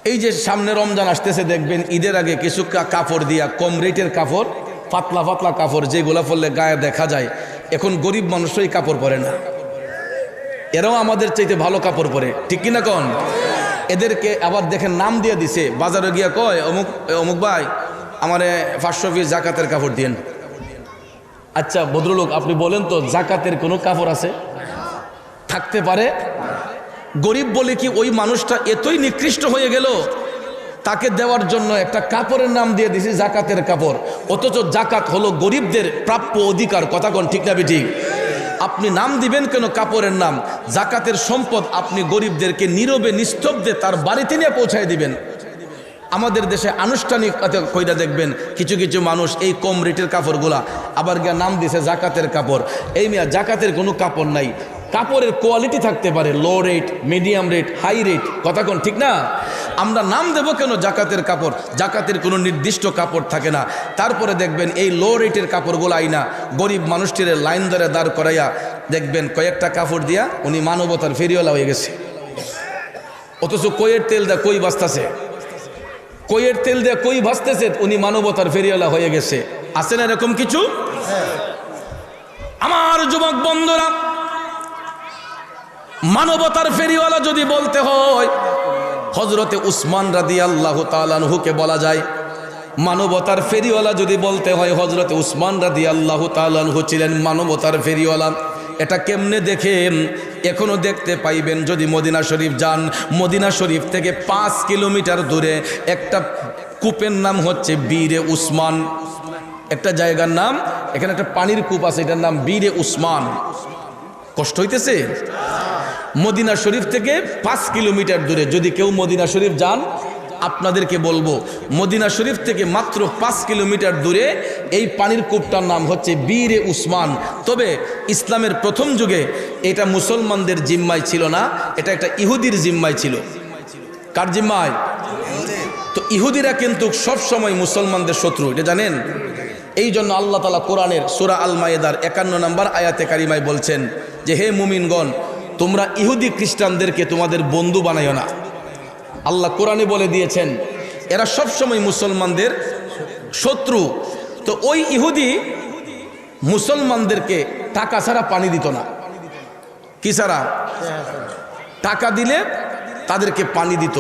এই যে সামনে রমজান আসতেছে দেখবেন ঈদের আগে কিছু কাপড় দিয়া কম রেটের কাপড়, পাতলা পাতলা কাপড় যেগুলা পরলে গায়ে দেখা যায়, এখন গরিব মানুষই কাপড় পরে না, এরাও আমাদের চাইতে ভালো কাপড় পরে। ঠিক কিনা কোন? এদেরকে আবার দেখেন নাম দিয়ে দিছে, বাজারে গিয়া কয় অমুক অমুক ভাই আমারে 500 পিস জাকাতের কাপড় দিয়েন। আচ্ছা ভদ্রলোক আপনি বলেন তো জাকাতের কোনো কাপড় আছে? থাকতে পারে? গরিব বলে কি ওই মানুষটা এতই নিকৃষ্ট হয়ে গেল তাকে দেওয়ার জন্য একটা কাপড়ের নাম দিয়ে দিছি জাকাতের কাপড়, অথচ জাকাত হলো গরিবদের প্রাপ্য অধিকার। কথা কোন ঠিক না ঠিক? আপনি নাম দিবেন কেন কাপড়ের নাম? জাকাতের সম্পদ আপনি গরিবদেরকে নীরবে নিস্তব্ধে তার বাড়িতে নিয়ে পৌঁছায় দিবেন। আমাদের দেশে আনুষ্ঠানিক কইরা দেখবেন কিছু কিছু মানুষ এই কম রেটের কাপড়গুলা আবার গিয়া নাম দিছে জাকাতের কাপড়। এই মিয়া জাকাতের কোনো কাপড় নাই। কাপড়ের কোয়ালিটি থাকতে পারে low rate, medium rate, high rate. কথা কোন ঠিক না? আমরা নাম দেব কেন জাকাতের কাপড়? জাকাতের কোনো নির্দিষ্ট কাপড় থাকে না। তারপরে দেখবেন এই লো রেটের কাপড়গুলো আইনা গরিব মানুষটির লাইন ধরে দাঁড় করাইয়া দেখবেন কয়েকটা কাপড় দিয়া উনি মানবতার ফেরিওয়ালা হয়ে গেছে। অথচ কইয়ের তেল দেয়া কই বাঁচতেছে, কইয়ের তেল দিয়ে কই ভাসতেছে, উনি মানবতার ফেরিওয়ালা হয়ে গেছে। আছে না এরকম কিছু? আমার যুবক বন্ধুরা, মানবতার ফেরিওয়ালা যদি বলতে হয় হযরতে উসমান রাদিয়াল্লাহু তাআলা আনহুকে বলা যায়। মানবতার ফেরিওয়ালা যদি বলতে হয় হযরতে উসমান রাদিয়াল্লাহু তাআলা আনহু ছিলেন মানবতার ফেরিওয়ালা। এটা কেমনে দেখেন? এখনো দেখতে পাইবেন যদি মদিনা শরীফ যান। মদিনা শরীফ থেকে 5 কিলোমিটার দূরে একটা কূপের নাম হচ্ছে বীরে উসমান। একটা জায়গার নাম, এখানে একটা পানির কূপ আছে, এটার নাম বীরে উসমান। কষ্ট হইতেছে? মদিনা শরীফ থেকে 5 কিলোমিটার দূরে যদি কেউ মদিনা শরীফ যান, আপনাদেরকে বলবো মদিনা শরীফ থেকে মাত্র 5 কিলোমিটার দূরে এই পানির কূপটার নাম হচ্ছে বীরে উসমান। তবে ইসলামের প্রথম যুগে এটা মুসলমানদের জিম্মায় ছিল না, এটা একটা ইহুদির জিম্মায় ছিল। কার জিম্মায়? তো ইহুদিরা কিন্তু সব সময় মুসলমানদের শত্রু, এটা জানেন? এই জন্য আল্লাহ তাআলা কোরআনের সূরা আল মায়েদার 51 নম্বর আয়াতে কারিমায় বলছেন যে হে মুমিনগণ, তোমরা ইহুদি খ্রিস্টানদেরকে তোমাদের বন্ধু বানাইও না। আল্লাহ কোরআনে বলে দিয়েছেন এরা সব সময় মুসলমানদের শত্রু। তো ওই ইহুদি মুসলমানদেরকে টাকা ছাড়া পানি দিত না। কি ছাড়া? টাকা দিলে তাদেরকে পানি দিত,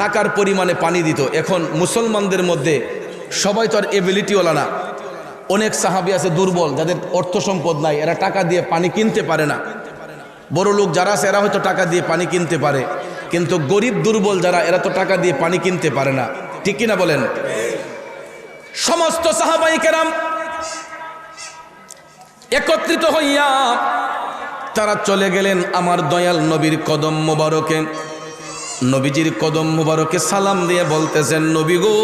টাকার পরিমাণে পানি দিত। এখন মুসলমানদের মধ্যে সবাই তো আর এবিলিটিওয়ালা না। অনেক সাহাবী আছে দুর্বল, যাদের অর্থ সম্পদ নাই, এরা টাকা দিয়ে পানি কিনতে পারে না। বড় লোক যারা আছে এরা হয়তো টাকা দিয়ে পানি কিনতে পারে, কিন্তু গরিব দুর্বল যারা, এরা তো টাকা দিয়ে পানি কিনতে পারে না। ঠিক কিনা বলেন? সমস্ত সাহাবায়ে কেরাম একত্রিত হইয়া তারা চলে গেলেন আমার দয়াল নবীর কদম মোবারকে। নবীজির কদম মোবারকে সালাম দিয়ে বলতেছেন, নবী গো,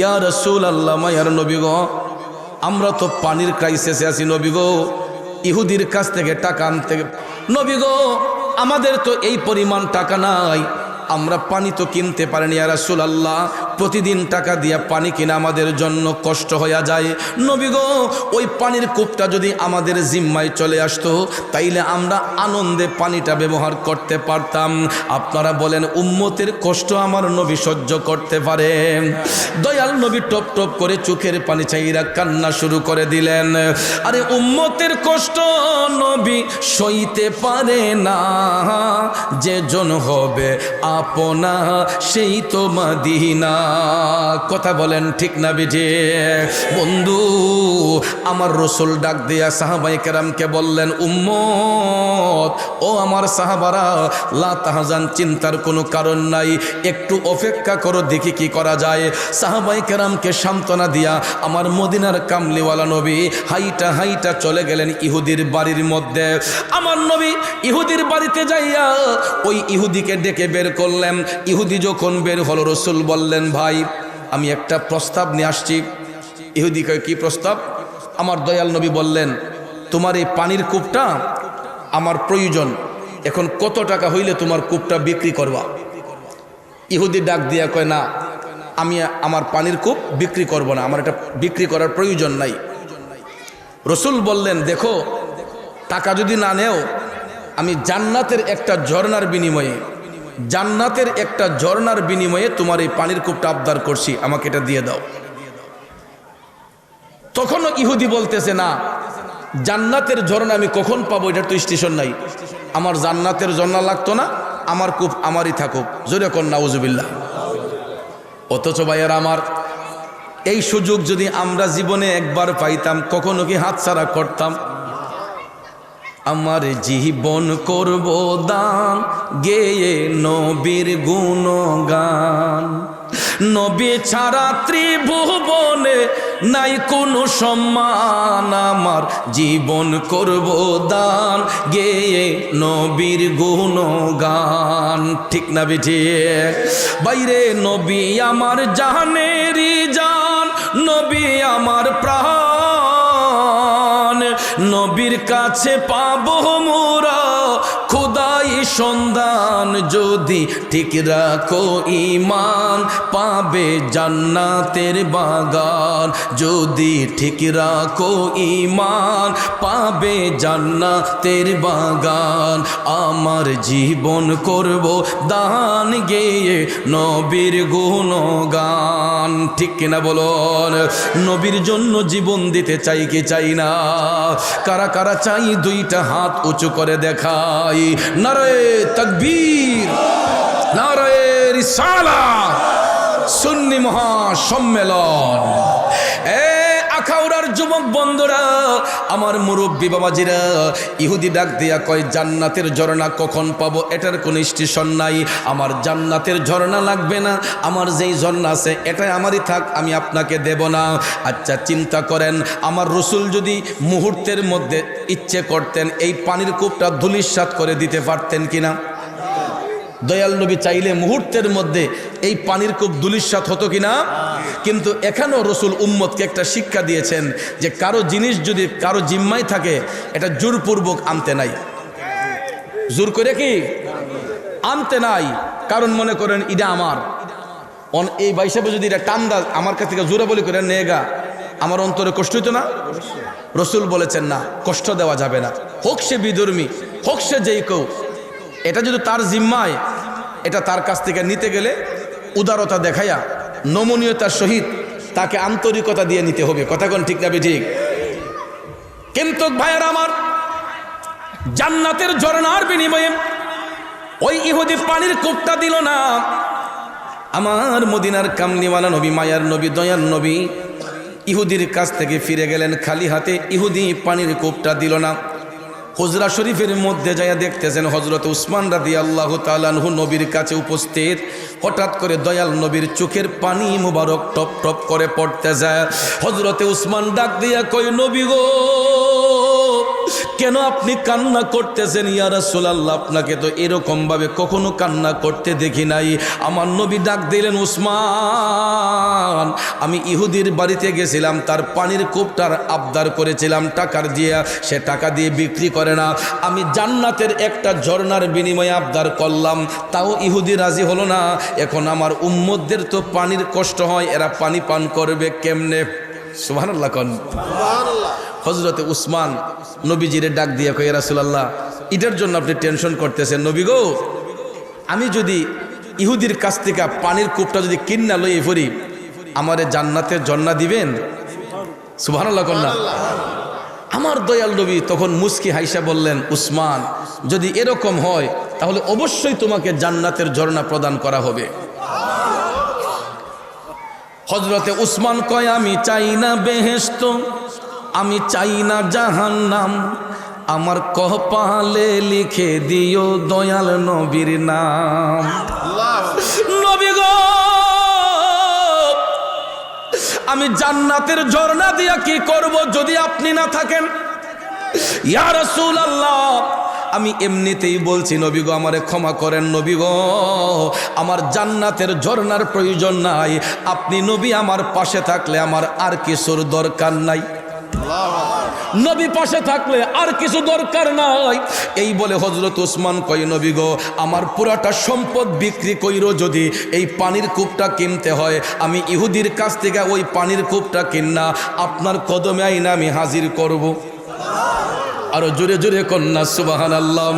ইয়া রাসূলুল্লাহ, মায়ার নবী গো, আমরা তো পানির ক্রাইসিসে আছি নবী গো, ইহুদির কাছ থেকে টাকা আনতে। নবী গো, আমাদের তো এই পরিমাণ টাকা নাই, আমরা পানি তো কিনতে পারিনি ইয়া রাসূলুল্লাহ, প্রতিদিন টাকা দিয়া পানি কিনা আমাদের জন্য কষ্ট হয়ে যায়। নবী গো, ওই পানির কূপটা যদি আমাদের জিম্মায় চলে আসতো তাইলে আমরা আনন্দে পানিটা ব্যবহার করতে পারতাম। আপনারা বলেন উম্মতের কষ্ট আমার নবী সহ্য করতে পারে? দয়াল নবী টপ টপ করে চোখের পানি চাইরা কান্না শুরু করে দিলেন। আরে উম্মতের কষ্ট নবী সইতে পারে না, যে জন হবে আপনা সেই তো মদিনা। কথা বলেন ঠিক না বিজে? বন্ধু আমার রসুল ডাক দিয়া সাহাবায়ে কেরামকে বললেন, উম্মত, ও আমার সাহাবারা, লা তাহজান, চিন্তার কোনো কারণ নাই, একটু অপেক্ষা করো, দেখি কি করা যায়। সাহাবায়ে কেরামকে সান্ত্বনা দিয়া আমার মদিনার কামলিওয়ালা নবী হাইটা হাইটা চলে গেলেন ইহুদির বাড়ির মধ্যে। আমার নবী ইহুদির বাড়িতে যাইয়া ওই ইহুদিকে ডেকে বের করলেন। ইহুদি যখন বের হলো, রসুল বললেন, ভাই আমি একটা প্রস্তাব নিয়ে আসছি। ইহুদি কয়, কি প্রস্তাব? আমার দয়াল নবী বললেন, তোমার এই পানির কূপটা আমার প্রয়োজন, এখন কত টাকা হইলে তোমার কূপটা বিক্রি করবা? ইহুদি ডাক দিয়া কয়, না, আমি আমার পানির কূপ বিক্রি করব না, আমার এটা বিক্রি করার প্রয়োজন নাই। রসুল বললেন, দেখো, টাকা যদি না নেও, আমি জান্নাতের একটা ঝর্ণার বিনিময়ে তোমার এই পানির কূপটা আবদার করছি, আমাকে এটা দিয়ে দাও। তখনও ইহুদি বলতেছে, না, জান্নাতের ঝর্ণা আমি কখন পাবো, এটা তো স্টেশন নাই, আমার জান্নাতের ঝর্ণা লাগতো না, আমার কূপ আমারই থাকুক। জোরে কোন নাউজুবিল্লাহ। অথচ ভাইয়ার আমার, এই সুযোগ যদি আমরা জীবনে একবার পাইতাম, কখনো কি হাতছাড়া করতাম? আমার জীবন করব দান, গেয়ে নবীর গুণগান। নবী ছাড়া ত্রিভুবনে নাই কোনো সম্মান, আমার জীবন করব দান, গেয়ে নবীর গুণগান। ঠিক না বিঠিক? বাইরে নবী আমার জানেরই জান, নবী আমার প্রাণ, নবীর কাছে পাবো মোরা খোদাই সন্ধান। যদি ঠিক রাখো ঈমান, পাবে জান্নাতের বাগান। যদি ঠিক রাখো ঈমান, পাবে জান্নাতের বাগান। আমার জীবন করব দান, গেয়ে নবীর গুণগান। ঠিক কিনা বলুন? নবীর জন্য জীবন দিতে চাই কি চাই না? কারা কারা চাই দুইটা হাত উঁচু করে দেখাই। নারে তাকবীর, নারে রিসালাত, সুন্নি মহাসম্মেলন। আখাউড়ার যুবক বন্ধুরা, আমার মুরব্বী বাবাজিরা, ইহুদি ডাক দিয়া কয়, জান্নাতের ঝর্ণা কখন পাবো? এটার কোনো স্টেশন নাই, আমার জান্নাতের ঝর্ণা লাগবে না, আমার যেই ঝর্ণা আছে এটাই আমারই থাক, আমি আপনাকে দেব না। আচ্ছা চিন্তা করেন, আমার রসুল যদি মুহূর্তের মধ্যে ইচ্ছে করতেন, এই পানির কূপটা ধূলিসাৎ করে দিতে পারতেন কিনা? দয়াল নবী চাইলে মুহূর্তের মধ্যে এই পানির কূপ ধূলিসাৎ হতো কিনা? কিন্তু এখানেও রসুল উম্মতকে একটা শিক্ষা দিয়েছেন যে কারো জিনিস যদি কারো জিম্মায় থাকে, এটা জোরপূর্বক আনতে নাই। জোর করে কি আনতে নাই? কারণ মনে করেন এটা আমার, এই বাইসাবে যদি এটা টান্দা আমার কাছ থেকে জোরে বলি করে নেগা, আমার অন্তরে কষ্ট হইতো না? রসুল বলেছেন, না, কষ্ট দেওয়া যাবে না। হোক সে বিধর্মী, হোক সে যেই কেউ, এটা যদি তার জিম্মায়, এটা তার কাছ থেকে নিতে গেলে উদারতা দেখাইয়া নমনীয়তার সহিত তাকে আন্তরিকতা দিয়ে নিতে হবে। কথা কোন ঠিক না ঠিক? কিন্তু ভাইয়ের আমার, জান্নাতের ঝর্ণার বিনিময়ে ওই ইহুদি পানির কূপটা দিল না। আমার মদিনার কামলিওয়ালা নবী, মায়ার নবী, দয়ার নবী ইহুদির কাছ থেকে ফিরে গেলেন খালি হাতে। ইহুদি পানির কূপটা দিল না। হুজরা শরীফের মধ্যে যাইয়া দেখতেছেন হযরত উসমান রাদিয়াল্লাহু তাআলা আনহু নবীর কাছে উপস্থিত। হঠাৎ করে দয়াল নবীর চোখের পানি মুবারক টপ টপ করে পড়তে যায়। হযরতে উসমান ডাক দিয়া কয়, নবী গো, কেন আপনি কান্না করতেছেন? ইয়া রাসূলুল্লাহ, আপনাকে তো এরকম ভাবে কখনো কান্না করতে দেখি নাই। আমার নবী ডাক দিলেন, উসমান, আমি ইহুদির বাড়িতে গেছিলাম, তার পানির কূপটার আবদার করেছিলাম টাকার দিয়া, সে টাকা দিয়ে বিক্রি করে না। আমি জান্নাতের একটা ঝর্ণার বিনিময়ে আবদার করলাম, তাও ইহুদি রাজি হলো না। এখন আমার উম্মতদের তো পানির কষ্ট হয়, এরা পানি পান করবে কেমনে? সুবহানাল্লাহ কোন সুবহানাল্লাহ। হযরতে উসমান নবীজিরে ডাক দিয়ে কয়, ইয়া রাসূলুল্লাহ, এটার জন্য আপনি টেনশন করতেছেন? নবী গো, আমি যদি ইহুদির কাছ থেকে পানির কূপটা যদি কিন্না লই পড়ি, আমারে জান্নাতের ঝর্ণা দিবেন? সুবহানাল্লাহ কোন না? আমার দয়াল নবী তখন মুস্কি হাইসা বললেন, উসমান, যদি এরকম হয় তাহলে অবশ্যই তোমাকে জান্নাতের ঝর্ণা প্রদান করা হবে। হযরতে উসমান কয়, আমি চাই না বেহেশত, আমি চাই না জাহান্নাম, আমার কপালে লিখে দিও দয়াল নবীর নাম। নবী গো, আমি জান্নাতের ঝর্ণা দিয়া কি করব যদি আপনি না থাকেন? ইয়া রাসূলুল্লাহ, আমি এমনিতেই বলছি, নবী গো, আমারে ক্ষমা করেন। নবী গো, আমার জান্নাতের ঝর্ণার প্রয়োজন নাই, আপনি নবী আমার পাশে থাকলে আমার আর কিছুর দরকার নাই। নবী পাশে থাকলে আর কিছু দরকার নাই। এই বলে হযরত ওসমান কয়, নবী গো, আমার পুরাটা সম্পদ বিক্রি কইরো, যদি এই পানির কূপটা কিনতে হয় আমি ইহুদির কাছ থেকে ওই পানির কূপটা কিনা আপনার কদমে আইনা আমি হাজির করব। আরো জোরে জোরে কন্যা সুবহানাল্লাহ।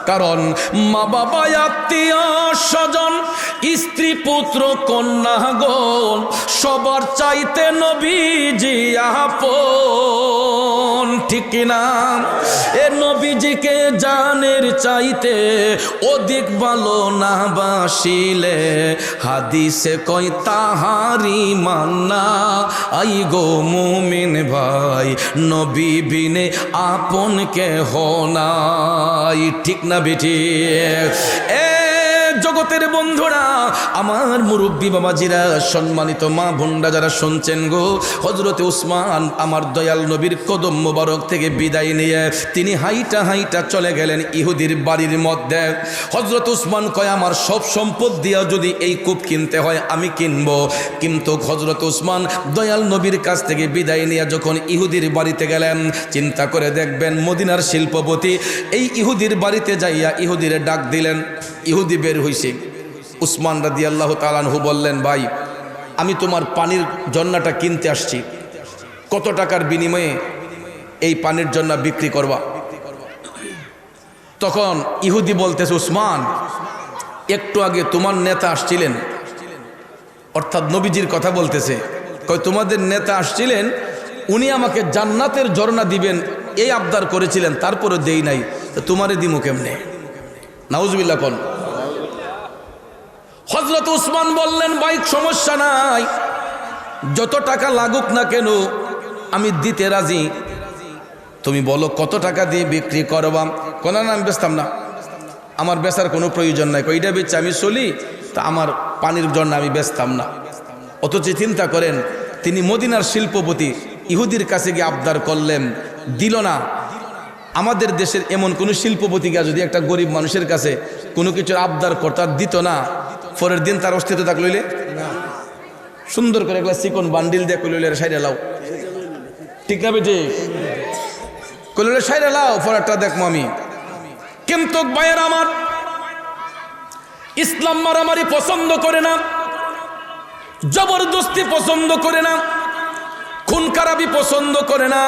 কারণ মা বাবা, আত্মীয় স্বজন, স্ত্রী পুত্র কন্যাগণ সবার চাইতে নবীজি আপন, ঠিক কিনা? এ নবীজিকে জানের চাইতে অধিক ভালো না বাসিলে হাদিসে কয় তাহারি মান্না। আই গো মুমিন ভাই, নবী বিনে আপন কেহ নাই, ঠিক না বেটি? জগতের বন্ধুরা, আমার মুরব্বী বাবাজিরা, সম্মানিত মা বোনরা যারা শুনছেন গো, হযরতে ওসমান আমার দয়াল নবীর কদম মোবারক থেকে বিদায় নিয়ে তিনি হাইটা হাইটা চলে গেলেন ইহুদির বাড়ির মধ্যে। হযরত ওসমান কয়, আমার সব সম্পদ দিয়া যদি এই কূপ কিনতে হয় আমি কিনবো। কিন্তু হযরত ওসমান দয়াল নবীর কাছ থেকে বিদায় নিয়ে যখন ইহুদির বাড়িতে গেলেন, চিন্তা করে দেখবেন মদিনার শিল্পপতি এই ইহুদির বাড়িতে যাইয়া ইহুদির ডাক দিলেন। ইহুদি বের হইছে। উসমান রাদিয়াল্লাহু তাআলা আনহু বললেন, ভাই আমি তোমার পানির জন্নাটা কিনতে আসছি, কত টাকার বিনিময়ে এই পানির জন্না বিক্রি করবা? তখন ইহুদি বলতেছে, উসমান একটু আগে তোমার নেতা আসছিলেন, অর্থাৎ নবীজির কথা বলতেছে, কয় তোমাদের নেতা আসছিলেন, উনি আমাকে জান্নাতের ঝর্ণা দিবেন এই আবদার করেছিলেন, তারপরে দেই নাই, তো তোমারে দিমু কেমনে? নাউজুবিল্লাহ কোন। হযরত ওসমান বললেন, ভাই সমস্যা নাই, যত টাকা লাগুক না কেন আমি দিতে রাজি, তুমি বলো কত টাকা দিয়ে বিক্রি করবা? কোন না আমি বেচতাম না, আমার বেচার কোনো প্রয়োজন নাই, কইটা বেচে আমি চলি, তা আমার পানির জন্য আমি বেচতাম না। অথচ চিন্তা করেন, তিনি মদিনার শিল্পপতি ইহুদির কাছে গিয়ে আবদার করলেন, দিল না। আমাদের দেশের এমন কোন শিল্পপতিকে যদি একটা গরিব মানুষের কাছে কোনো কিছুর আবদার করতে দিত না, পরের দিন তার অস্তিত্ব থাক লইলে সুন্দর করে একটা চিকন বান্ডিল দিয়ে কইলে সাইডে লাও, ঠিক না বেটি? কইলে সাইডে লাও, পরেরটা দেখবো আমি। কিন্তু ভাইয়ের আমার, ইসলাম মারামারি পছন্দ করে না, জবরদস্তি পছন্দ করে না, খুন খারাপি পছন্দ করে না।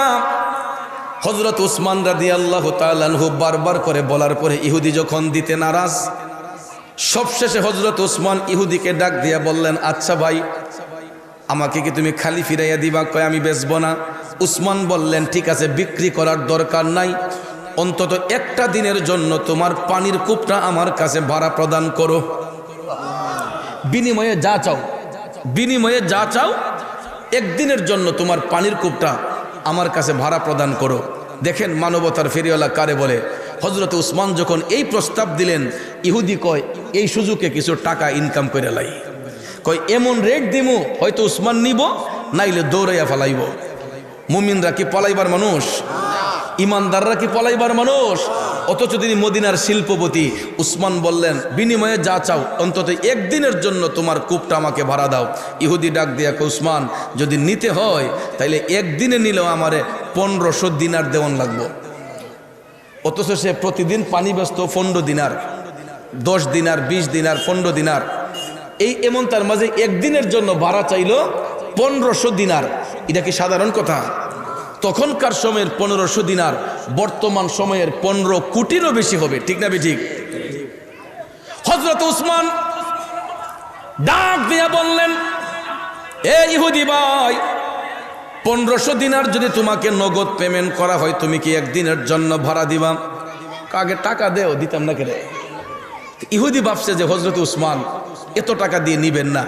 হযরত ওসমান রাদিয়াল্লাহু তাআলা আনহু বারবার করে বলার পরে ইহুদি যখন দিতে নারাজ, সবশেষে হযরত ওসমান ইহুদিকে ডাক দিয়া বললেন, আচ্ছা ভাই আমাকে কি তুমি খালি ফিরাইয়া দিবা? কয় আমি বেচবো না। উসমান বললেন, ঠিক আছে, বিক্রি করার দরকার নাই, অন্তত একটা দিনের জন্য তোমার পানির কূপটা আমার কাছে ভাড়া প্রদান করো, বিনিময়ে যা চাও, বিনিময়ে যা চাও, একদিনের জন্য তোমার পানির কূপটা আমার কাছে ভাড়া প্রদান করো। দেখেন মানবতার ফেরিওয়ালা কারে বলে। হযরত ওসমান যখন এই প্রস্তাব দিলেন, ইহুদি কয় এই সুযোগে কিছু টাকা ইনকাম করে লাই, কয় এমন রেট দিমু হয়তো ওসমান নিব, নাইলে দৌড়াইয়া ফেলাইব। মুমিনরা কি পলাইবার মানুষ? ইমানদাররা কি পলাইবার মানুষ? অথচ তিনি মদিনার শিল্পপতি। উসমান বললেন, বিনিময়ে যা চাও, অন্তত একদিনের জন্য তোমার কূপটা আমাকে ভাড়া দাও। ইহুদি ডাক দিয়া কয়, উসমান যদি নিতে হয় তাইলে একদিনে নিলেও আমারে 1500 দিনার দেওয়ান লাগবো। অথচ সে প্রতিদিন পানি ব্যস্ত 15 দিনার, 10 দিনার, 20 দিনার, 15 দিনার, এই এমন তার মাঝে একদিনের জন্য ভাড়া চাইল 1500 দিনার। এটা কি সাধারণ কথা? তখনকার সময়ের 1500 দিনার বর্তমান সময়ের 15 কোটিরও বেশি হবে, ঠিক না বেঠিক? হযরত ওসমান ডাক দিয়া বললেন, এ ইহুদি ভাই, 1500 দিনার যদি তোমাকে নগদ পেমেন্ট করা হয়, তুমি কি একদিনের জন্য ভাড়া দিবা? আগে টাকা দেও, দিতাম না কেন? ইহুদি ভাবছে যে হযরত ওসমান এত টাকা দিয়ে নিবেন না,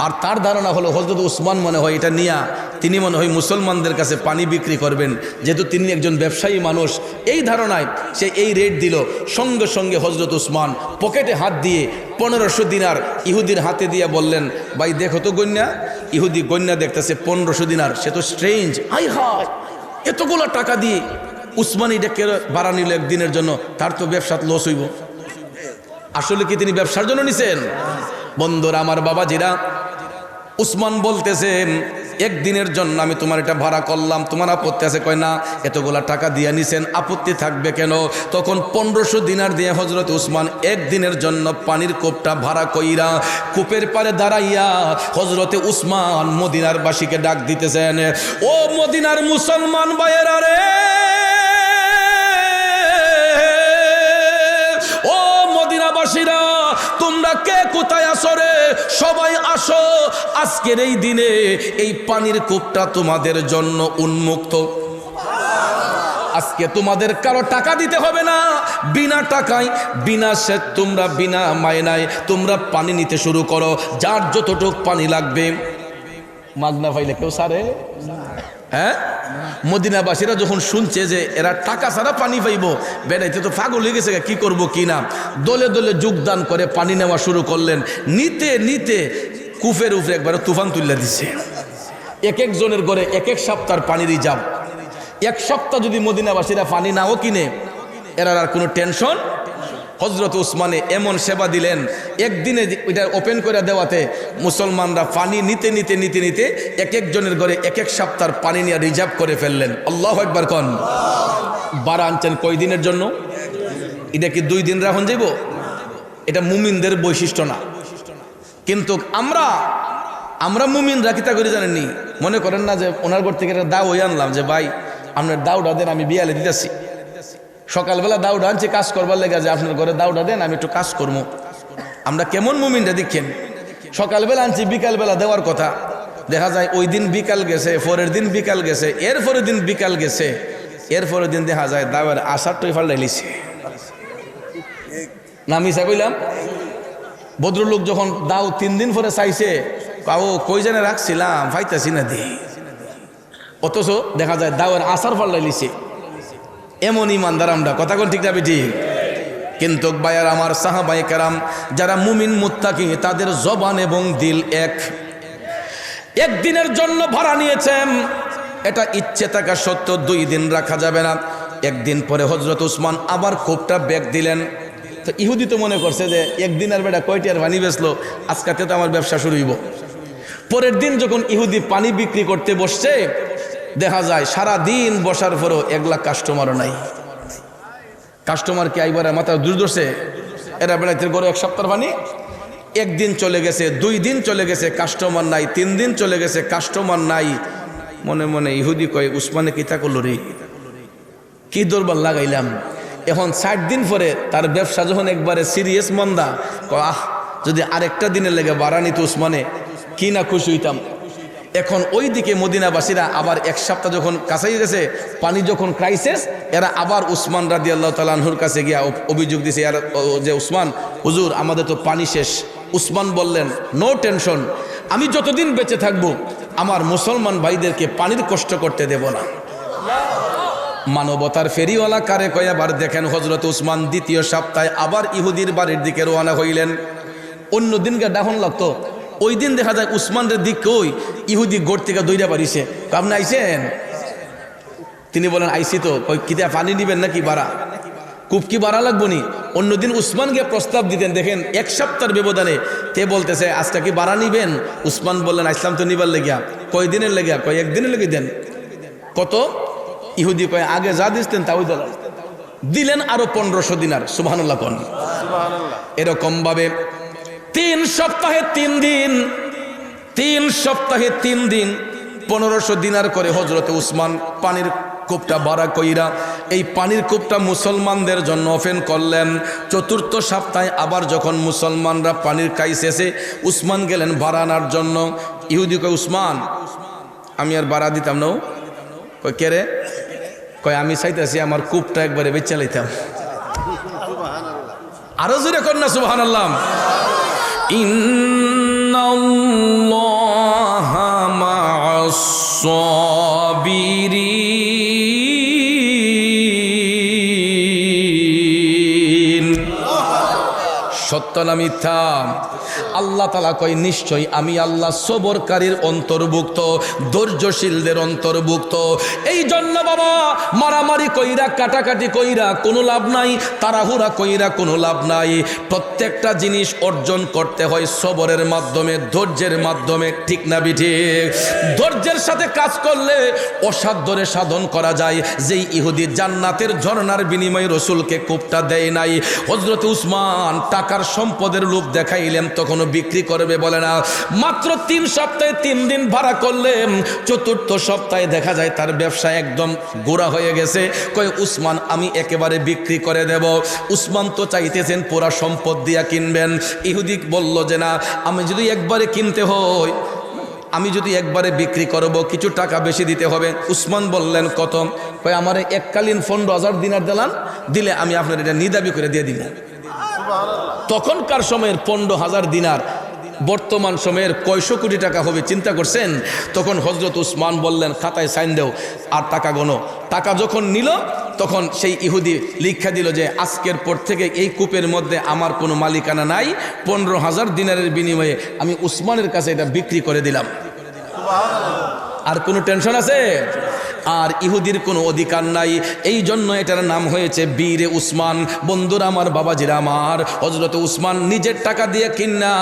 আর তার ধারণা হলো হযরত ওসমান মনে হয় এটা নিয়া তিনি মনে হয় মুসলমানদের কাছে পানি বিক্রি করবেন, যেহেতু তিনি একজন ব্যবসায়ী মানুষ। এই ধারণায় সে এই রেট দিল। সঙ্গে সঙ্গে হযরত ওসমান পকেটে হাত দিয়ে 1500 দিনার ইহুদির হাতে দিয়ে বললেন, ভাই দেখো তো গণ্যা। ইহুদি গণ্যা দেখতেছে 1500 দিনার, সে তো স্ট্রেঞ্জ, হাই হাই এতগুলো টাকা দিয়ে উসমান এটাকে ভাড়া নিল একদিনের জন্য, তার তো ব্যবসাত লস হইব। আসলে কি তিনি ব্যবসার জন্য নিছেন? বন্ধুরা আমার, বাবাজিরা, উসমান বলতেছেন একদিনের জন্য আমি তোমার এটা ভাড়া করলাম, তোমার আপত্তি আছে? কয় না। এতগুলা টাকা দিয়ে নিছেন, আপত্তি থাকবে কেন? তখন 1500 দিনার দিয়ে হযরত উসমান একদিনের জন্য পানির কূপটা ভাড়া কইরা কূপের পারে দাঁড়াইয়া হযরতে উসমান মদিনার বাসীকে ডাক দিতেছেন, ও মদিনার মুসলমান ভাইয়েরা রে, ও মদিনাবাসীরা, তোমরা কে কোথায় আসো রে? সবাই আসো, আজকের এই দিনে এই পানির কূপটা তোমাদের জন্য উন্মুক্ত। আজকে তোমাদের কারো টাকা দিতে হবে না, বিনা টাকায় বিনা সেচ তোমরা বিনা মায়নায় তোমরা পানি নিতে শুরু করো। যার যতটুক পানি লাগবে, মাগনা পাইলে কেউ সারে? হ্যাঁ, মদিনাবাসীরা যখন শুনছে যে এরা টাকা ছাড়া পানি পাইব, বেড়াইতে তো পাগল হয়ে গেছে, কি করব কি না, দলে দলে যোগদান করে পানি নেওয়া শুরু করলেন। নিতে নিতে কূপের উপরে একবারে তুফান তুলে দিছে। এক একজনের ঘরে এক এক সপ্তাহ পানির রিজার্ভ। এক সপ্তাহ যদি মদিনাবাসীরা পানি নাও কিনে, এরা আর কোনো টেনশন। হযরত উসমানে এমন সেবা দিলেন, একদিনে ওইটা ওপেন করে দেওয়াতে মুসলমানরা পানি নিতে নিতে নিতে নিতে এক একজনের ঘরে এক এক সপ্তাহ পানি নিয়ে রিজার্ভ করে ফেললেন। আল্লাহু আকবার কন। বারা আনছেন কয় দিনের জন্য? এটা কি 2 দিন রাখুন যাইব? এটা মুমিনদের বৈশিষ্ট্য না। কিন্তু আমরা মুমিনরা কিতা করে জানেননি, মনে করেন না যে ওনার ঘর থেকে একটা দাও হয়ে আনলাম যে ভাই আপনার দাউটা দেন, আমি বিয়ালে দিতেছি। সকালবেলা দাউটা আনছি কাজ করবার লেগে, যে আপনার ঘরে দাউটা দেন, আমি একটু কাজ করবো। আমরা কেমন মুমিনরা দেখেন, সকালবেলা আনছি বিকালবেলা দেওয়ার কথা, দেখা যায় ওই দিন বিকাল গেছে, পরের দিন বিকাল গেছে, এরপরের দিন বিকাল গেছে, এরপরের দিন দেখা যায় দাওয়ার আসারটাই ফাল্টাইলিছে। না মিশা কইলাম? ভদ্রলোক যখন দাও 3 দিন পরে চাইছে, ও কই জানে রাখছিলাম পাইতাছি না দি, অথচ দেখা যায় দাওয়ার আসার ফাল্টাইলিছে। এমন ইমানদার আমরা, কথা কোন ঠিক না বেটি? কিন্তু ভাইয়ার আমার, সাহাবায়ে কেরাম যারা মুমিন মুত্তাকি, তাদের জবান এবং দিল এক। একদিনের জন্য ভাড়া নিয়েছেন, এটা ইচ্ছে থাকা সত্ত্বেও 2 দিন রাখা যাবে না। একদিন পরে হযরত উসমান আবার কূপটা ব্যাগ দিলেন। তো ইহুদি তো মনে করছে যে একদিনের বেটা কয়টিয়ার পানি বেচলো, আজকাতে তো আমার ব্যবসা শুরু হইব। পরের দিন যখন ইহুদি পানি বিক্রি করতে বসছে, দেখা যায় সারা দিন বসার পরও 1 লাখ কাস্টমারও নাই। কাস্টমার কি আইবার মাথা দূর ধরছে? এরা বেড়াইতে গড়ে 1 সপ্তাহ পানি। 1 দিন চলে গেছে, 2 দিন চলে গেছে, কাস্টমার নাই, 3 দিন চলে গেছে, কাস্টমার নাই। মনে মনে ইহুদি কয়, উসমানে কিতা করলো রে, কি দরবার লাগাইলাম। এখন 60 দিন পরে তার ব্যবসা যখন একবারে সিরিয়াস মন্দা, আহ যদি আরেকটা দিনের লেগে বাড়া নিত উসমানে, কি না খুশি হইতাম। এখন ওই দিকে মদিনাবাসীরা আবার 1 সপ্তাহ যখন কাছাই গেছে, পানি যখন ক্রাইসিস, এরা আবার উসমান রাদিয়াল্লাহু তাআলা আনহুর কাছে গিয়া অভিযোগ দিছে, যে উসমান হুজুর আমাদের তো পানি শেষ। উসমান বললেন, নো টেনশন, আমি যতদিন বেঁচে থাকবো আমার মুসলমান ভাইদেরকে পানির কষ্ট করতে দেব না। মানবতার ফেরিওয়ালা কারে কয় আবার দেখেন, হযরত উসমান 2য় সপ্তাহে আবার ইহুদির বাড়ির দিকে রওনা হইলেন। অন্য দিনকে ডাহন লাগতো, ওই দিন দেখা যায় উসমানের দিক কই ইহুদি গোড় থেকে দইরা পারিছে। আপনি আইছেন? তিনি বলেন আইসি তো। ওই কিতা পানি নিবেন নাকি বাড়া? কূপ কি বাড়া লাগবো নি? অন্যদিন উসমানকে প্রস্তাব দিতেন, দেখেন 1 সপ্তাহের ব্যবধানে তে বলতেছে আজকে কি বাড়া নিবেন? উসমান বললেন আসলাম তো নিবার লেগিয়া। কয় দিনের লেগিয়া? কয় 1 দিনের লেগে দেন। কত? ইহুদি কয় আগে যা দিতেন তাও দিলেন, আরো 1500 দিনার। সুবহানাল্লাহ কোন। এরকম ভাবে 3 সপ্তাহে 3 দিন, 3 সপ্তাহে 3 দিন 1500 দিনার করে হযরতে উসমান পানির কূপটা ভাড়া কইরা এই পানির কূপটা মুসলমানদের জন্য ওপেন করলেন। 4র্থ সপ্তাহে আবার যখন মুসলমানরা পানির ক্রাইসিসে, উসমান গেলেন ভাড়া আনার জন্য। ইহুদি কয় উসমান আমি আর ভাড়া দিতাম না। কয় কে রে? কয় আমি চাইতেছি আমার কূপটা একবারে বেচে লাইতাম। আরো জোরে কর না সুবহানাল্লাহ। ইন্নাল্লাহা মা'আস সাবিরিন। সত্য না মিথ্যা? আল্লাহ তাআলা কয় নিশ্চয়ই আমি আল্লাহ সবরকারীর অন্তর্ভুক্ত, ধৈর্যশীলদের অন্তর্ভুক্ত। এই জন্য বাবা মারামারি কইরা কাটাকাটি কইরা কোনো লাভ নাই, তাড়াহুড়া কইরা কোনো লাভ নাই। প্রত্যেকটা জিনিস অর্জন করতে হয় সবরের মাধ্যমে, ধৈর্যের মাধ্যমে, ঠিক না বিঠিক? ধৈর্যের সাথে কাজ করলে অসাধ্যরে সাধন করা যায়। যেই ইহুদি জান্নাতের ঝর্ণার বিনিময়ে রসুলকে কূপটা দেয় নাই, হযরত উসমান টাকার সম্পদের লোভ দেখাইলেন, তখনও বিক্রি করবে বলে না। মাত্র 3 সপ্তাহে 3 দিন ভাড়া করলেন, চতুর্থ সপ্তাহে দেখা যায় তার ব্যবসা একদম গোড়া হয়ে গেছে। কয় উসমান আমি একেবারে বিক্রি করে দেব। উসমান তো চাইতেছেন পুরা সম্পদ দিয়া কিনবেন। ইহুদি বলল যে না, আমি যদি একবারে কিনতে হয়, আমি যদি একবারে বিক্রি করব, কিছু টাকা বেশি দিতে হবে। উসমান বললেন কত? কয় আমার এককালীন 15,000 দিনার দিলে আমি আপনার এটা নিদাবি করে দিয়ে দিব। তখনকার সময়ের 15,000 দিনার বর্তমান সময়ের কয়শো কোটি টাকা হবে চিন্তা করছেন? তখন হযরত উসমান বললেন খাতায় সাইন দেও আর টাকা গণো। টাকা যখন নিল তখন সেই ইহুদি লিখা দিল যে আজকের পর থেকে এই কূপের মধ্যে আমার কোনো মালিকানা নাই, 15,000 দিনারের বিনিময়ে আমি উসমানের কাছে এটা বিক্রি করে দিলাম। আর কোনো টেনশন আছে? আর ইহুদির কোনো অধিকার নাই। এই জন্য এটার নাম হয়েছে বীরে উসমান। বন্ধুরা আমার, বাবাজিরা আমার, হযরত উসমান নিজের টাকা দিয়ে কিনা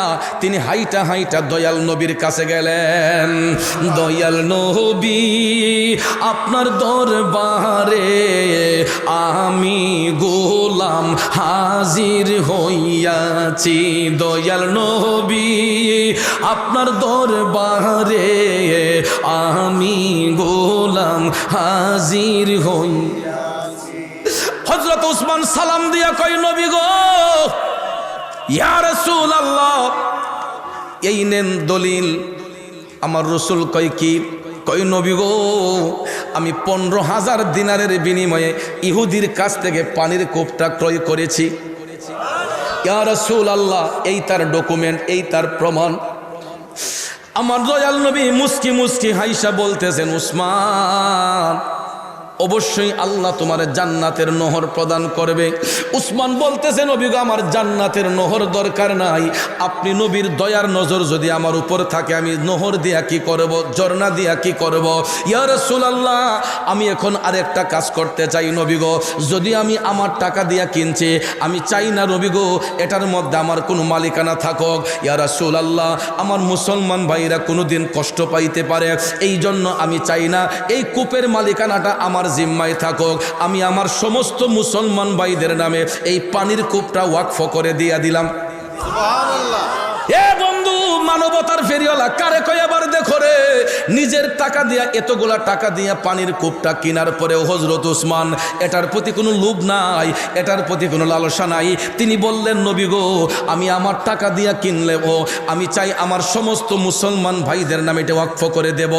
তিনি হাইটা হাইটা দয়াল নবীর কাছে গেলেন। দয়াল নবী আপনার দরবারে আমি গোলাম হাজির হইয়াছি। দয়াল নবী আপনার দরবারে আমি গোলাম হাজির হইয়াছি। হযরত উসমান সালাম দিয়া কই নবী গো, ইয়া রাসূলুল্লাহ, এই নেন দলিল। আমার রাসূল কই কি? কই নবী গো, আমি 15,000 দিনারের বিনিময়ে ইহুদির কাছ থেকে পানির কূপটা ক্রয় করেছি। ইয়া রাসূলুল্লাহ, এই তার ডকুমেন্ট, এই তার প্রমাণ। আমার দয়াল নবী মুস্কি মুস্কি হাইসা বলতেছেন, উসমান অবশ্যই আল্লাহ তোমার জান্নাতের নহর প্রদান করবে। উসমান বলতেছে নবী গো, আমার জান্নাতের নহর দরকার নাই, আপনি নবীর দয়ার নজর যদি আমার উপর থাকে আমি নহর দিয়া কি করব, ঝর্ণা দিয়া কি করব? ইয়া রাসূলুল্লাহ, আমি এখন আরেকটা কাজ করতে চাই নবী গো। যদি আমি আমার টাকা দিয়া কিনছি, আমি চাই না নবী গো এটার মধ্যে আমার কোনো মালিকানা থাকুক। ইয়া রাসূলুল্লাহ, আমার মুসলমান ভাইরা কোনোদিন কষ্ট পাইতে পারে, এই জন্য আমি চাই না এই কূপের মালিকানাটা আমার জিম্মায় থাকুক। আমি আমার সমস্ত মুসলমান ভাইদের নামে এই পানির কূপটা ওয়াকফ করে দিয়া দিলাম। সুবহানাল্লাহ। এ বন্ধু, মানবতার ফেরিওয়ালা কারে কই আবার দেখো রে, নিজের টাকা দিয়া এতগুলা টাকা দিয়া পানির কূপটা কেনার পরেও হযরত উসমান এটার প্রতি কোনো লোভ নাই, এটার প্রতি কোনো লালসা নাই। তিনি বললেন নবী গো, আমি আমার টাকা দিয়া কিনলেও আমি চাই আমার সমস্ত মুসলমান ভাইদের নামে এটা ওয়াকফ করে দেব।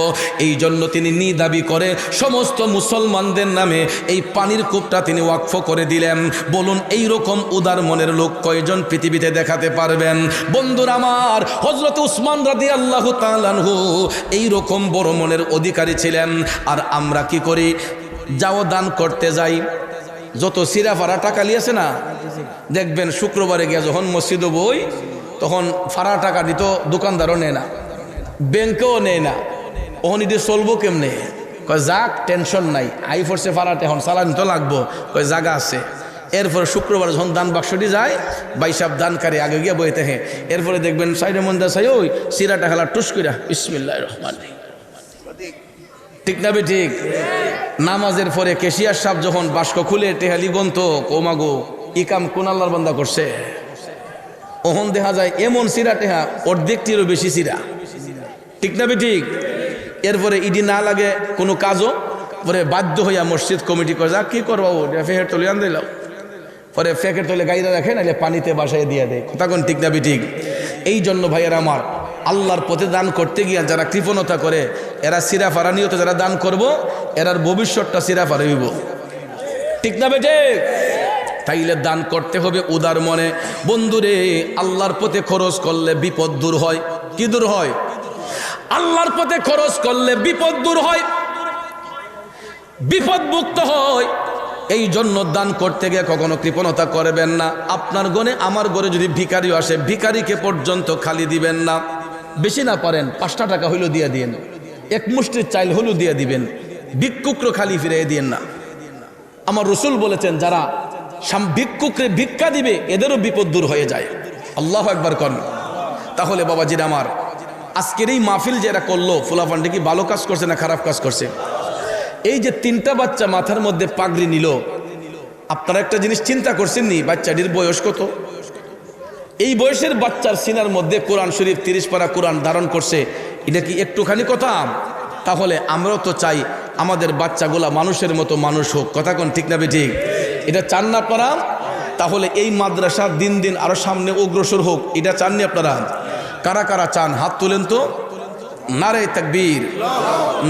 এই জন্য তিনি দাবি করে সমস্ত মুসলমানদের নামে এই পানির কূপটা তিনি ওয়াকফ করে দিলেন। বলুন এই রকম উদার মনের লোক কয়জন পৃথিবীতে দেখাতে পারবেন? বন্ধুরা আমার, হযরত উসমান রাদিয়াল্লাহু তাআলা আনহু এই রকম বড় মনের অধিকারী ছিলেন। আর আমরা কি করি? যাও দান করতে যাই, যত সিরাফারা টাকা লিয়েছে না, দেখবেন শুক্রবারে গিয়ে যখন মসজিদে বই তখন ফাড়া টাকা দিত দোকানদারও নেয় না, ব্যাংকেও নেয় না। ওখান দিয়ে চলবো কেমনে? কয় যাক টেনশন নাই, আই ফোর্সে ফাড়াটা এখন চালানি তো লাগবো, কয় জায়গা আছে। এরপরে শুক্রবার যখন দান বাক্সটি যায়, বাইসাব দানকারী আগে গিয়ে বইতে হ্যাঁ, এরপরে দেখবেন সাইডে মন্দা চাই ওই সিরাটা খেলা টুস কইরা বিসমিল্লাহির রহমানির রহিম, ঠিক না বে ঠিক? নামাজের পরে কেশিয়ার সাহেব যখন বাস্ক খুলে টেহালি গন্ত কোমাগো ইকাম কোন আল্লাহর বান্দা করছে, ওহন দেখা যায় এমন সিরা টেহা অর্ধেকটিরও বেশি সিরা, ঠিক না বে ঠিক? এরপরে ইডি না লাগে কোনো কাজও, পরে বাধ্য হইয়া মসজিদ কমিটি করে যা কি করবো ফেহের তলে আন দিলাম, পরে ফেকের তলে গাইরা রাখে নাহলে পানিতে বাসায় দিয়ে দেয়, তখন ঠিক না বে ঠিক? এই জন্য ভাইয়েরা আমার, আল্লাহর পথে দান করতে গিয়া যারা কৃপণতা করে এরা সিরাফারা নিয়ত যারা দান করব এরার ভবিষ্যৎটা সিরাফারা হইব, ঠিক না বেটে? তাইলে দান করতে হবে উদার মনে। বন্ধুরে, আল্লাহর পথে খরচ করলে বিপদ দূর হয়। কি দূর হয়? আল্লাহর পথে খরচ করলে বিপদ দূর হয়, বিপদ মুক্ত হয়। এই জন্য দান করতে গিয়ে কখনো কৃপণতা করবেন না। আপনার গনে আমার ঘরে যদি ভিখারিও আসে, ভিখারিকে পর্যন্ত খালি দিবেন না। বেশি না পারেন 5টা টাকা হইলেও দিয়ে দিন, এক মুষ্টির চাইল হলেও দিয়ে দিবেন, ভিক্ষুকরে খালি ফিরিয়ে দিয়েন না। আমার রসুল বলেছেন যারা ভিক্ষুকরে ভিক্ষা দিবে এদেরও বিপদ দূর হয়ে যায়। আল্লাহু আকবার করেন। তাহলে বাবাজির আমার, আজকের এই মাহফিল যে এরা করলো, ফুলাফান্ডে কি ভালো কাজ করছে না খারাপ কাজ করছে? এই যে 3টা বাচ্চা মাথার মধ্যে পাগড়ি নিল, আপনারা একটা জিনিস চিন্তা করছেন নি? বাচ্চাটির বয়স কত? এই বয়সের বাচ্চার সিনার মধ্যে কোরআন শরীফ 30 পারা কোরআন ধারণ করছে, এটা কি একটুখানি কথা? তাহলে আমরাও তো চাই আমাদের বাচ্চাগুলা মানুষের মতো মানুষ হোক। কথা কোন ঠিক না ঠিক? এটা চান না আপনারা? তাহলে এই মাদ্রাসা দিন দিন আরো সামনে অগ্রসর হোক, এটা চাননি আপনারা? কারা কারা চান হাত তুলেন তো। নারে তাকবীর,